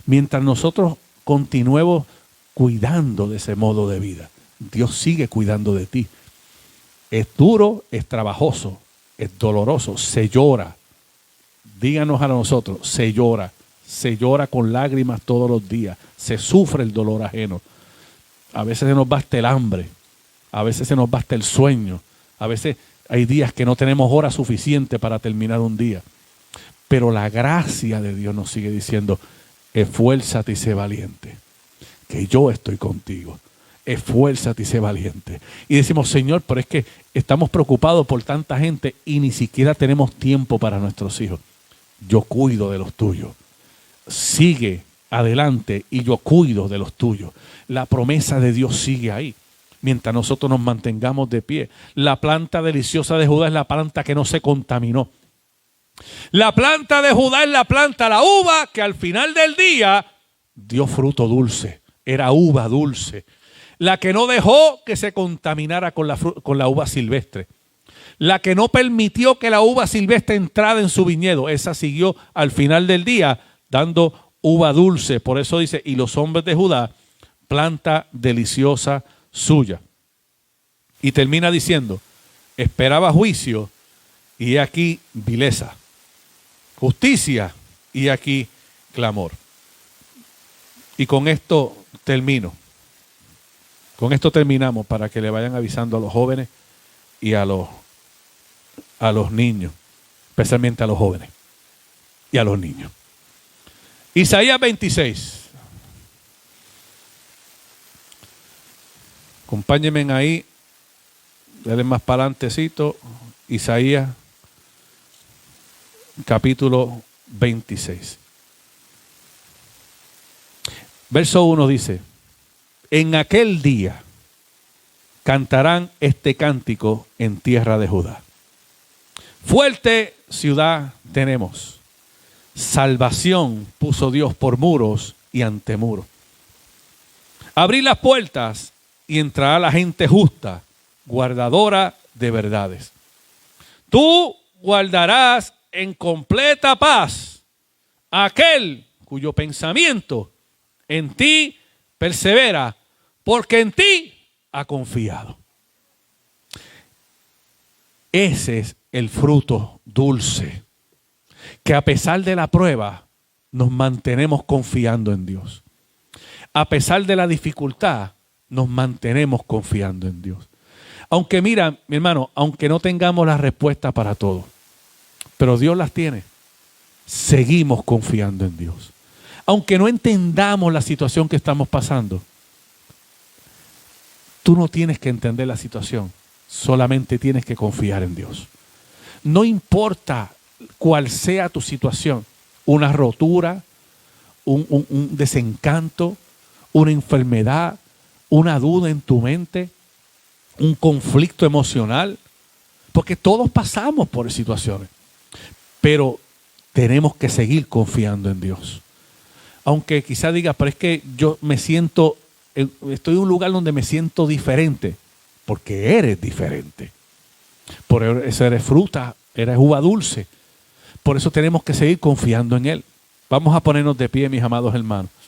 Mientras nosotros continuemos cuidando de ese modo de vida, Dios sigue cuidando de ti. Es duro, es trabajoso, es doloroso, se llora. Díganos a nosotros, se llora con lágrimas todos los días, se sufre el dolor ajeno. A veces se nos basta el hambre, a veces se nos basta el sueño, a veces hay días que no tenemos horas suficientes para terminar un día. Pero la gracia de Dios nos sigue diciendo, esfuérzate y sé valiente, que yo estoy contigo. Esfuérzate y sé valiente. Y decimos, Señor, pero es que estamos preocupados por tanta gente y ni siquiera tenemos tiempo para nuestros hijos. Yo cuido de los tuyos. Sigue adelante y yo cuido de los tuyos. La promesa de Dios sigue ahí, mientras nosotros nos mantengamos de pie. La planta deliciosa de Judá es la planta que no se contaminó. La planta de Judá es la planta, la uva, que al final del día dio fruto dulce. Era uva dulce. La que no dejó que se contaminara con la uva silvestre. La que no permitió que la uva silvestre entrara en su viñedo. Esa siguió al final del día dando uva dulce. Por eso dice, y los hombres de Judá, planta deliciosa suya. Y termina diciendo, esperaba juicio y he aquí vileza. Justicia y aquí clamor. Y con esto termino. Con esto terminamos para que le vayan avisando a los jóvenes y a los niños, especialmente a los jóvenes y a los niños. Isaías 26. Acompáñenme ahí, denle más para adelantecito. Isaías capítulo 26. Verso 1 dice, en aquel día cantarán este cántico en tierra de Judá. Fuerte ciudad tenemos. Salvación puso Dios por muros y ante muros. Abrid las puertas y entrará la gente justa, guardadora de verdades. Tú guardarás en completa paz a aquel cuyo pensamiento en ti persevera, porque en ti ha confiado. Ese es el fruto dulce, que a pesar de la prueba nos mantenemos confiando en Dios. A pesar de la dificultad nos mantenemos confiando en Dios. Aunque mira, mi hermano, aunque no tengamos la respuesta para todo, pero Dios las tiene, seguimos confiando en Dios. Aunque no entendamos la situación que estamos pasando, tú no tienes que entender la situación, solamente tienes que confiar en Dios. No importa cuál sea tu situación, una rotura, un desencanto, una enfermedad, una duda en tu mente, un conflicto emocional, porque todos pasamos por situaciones, pero tenemos que seguir confiando en Dios. Aunque quizá diga, pero es que yo estoy en un lugar donde me siento diferente, porque eres diferente. Por eso eres fruta, eres uva dulce. Por eso tenemos que seguir confiando en Él. Vamos a ponernos de pie, mis amados hermanos.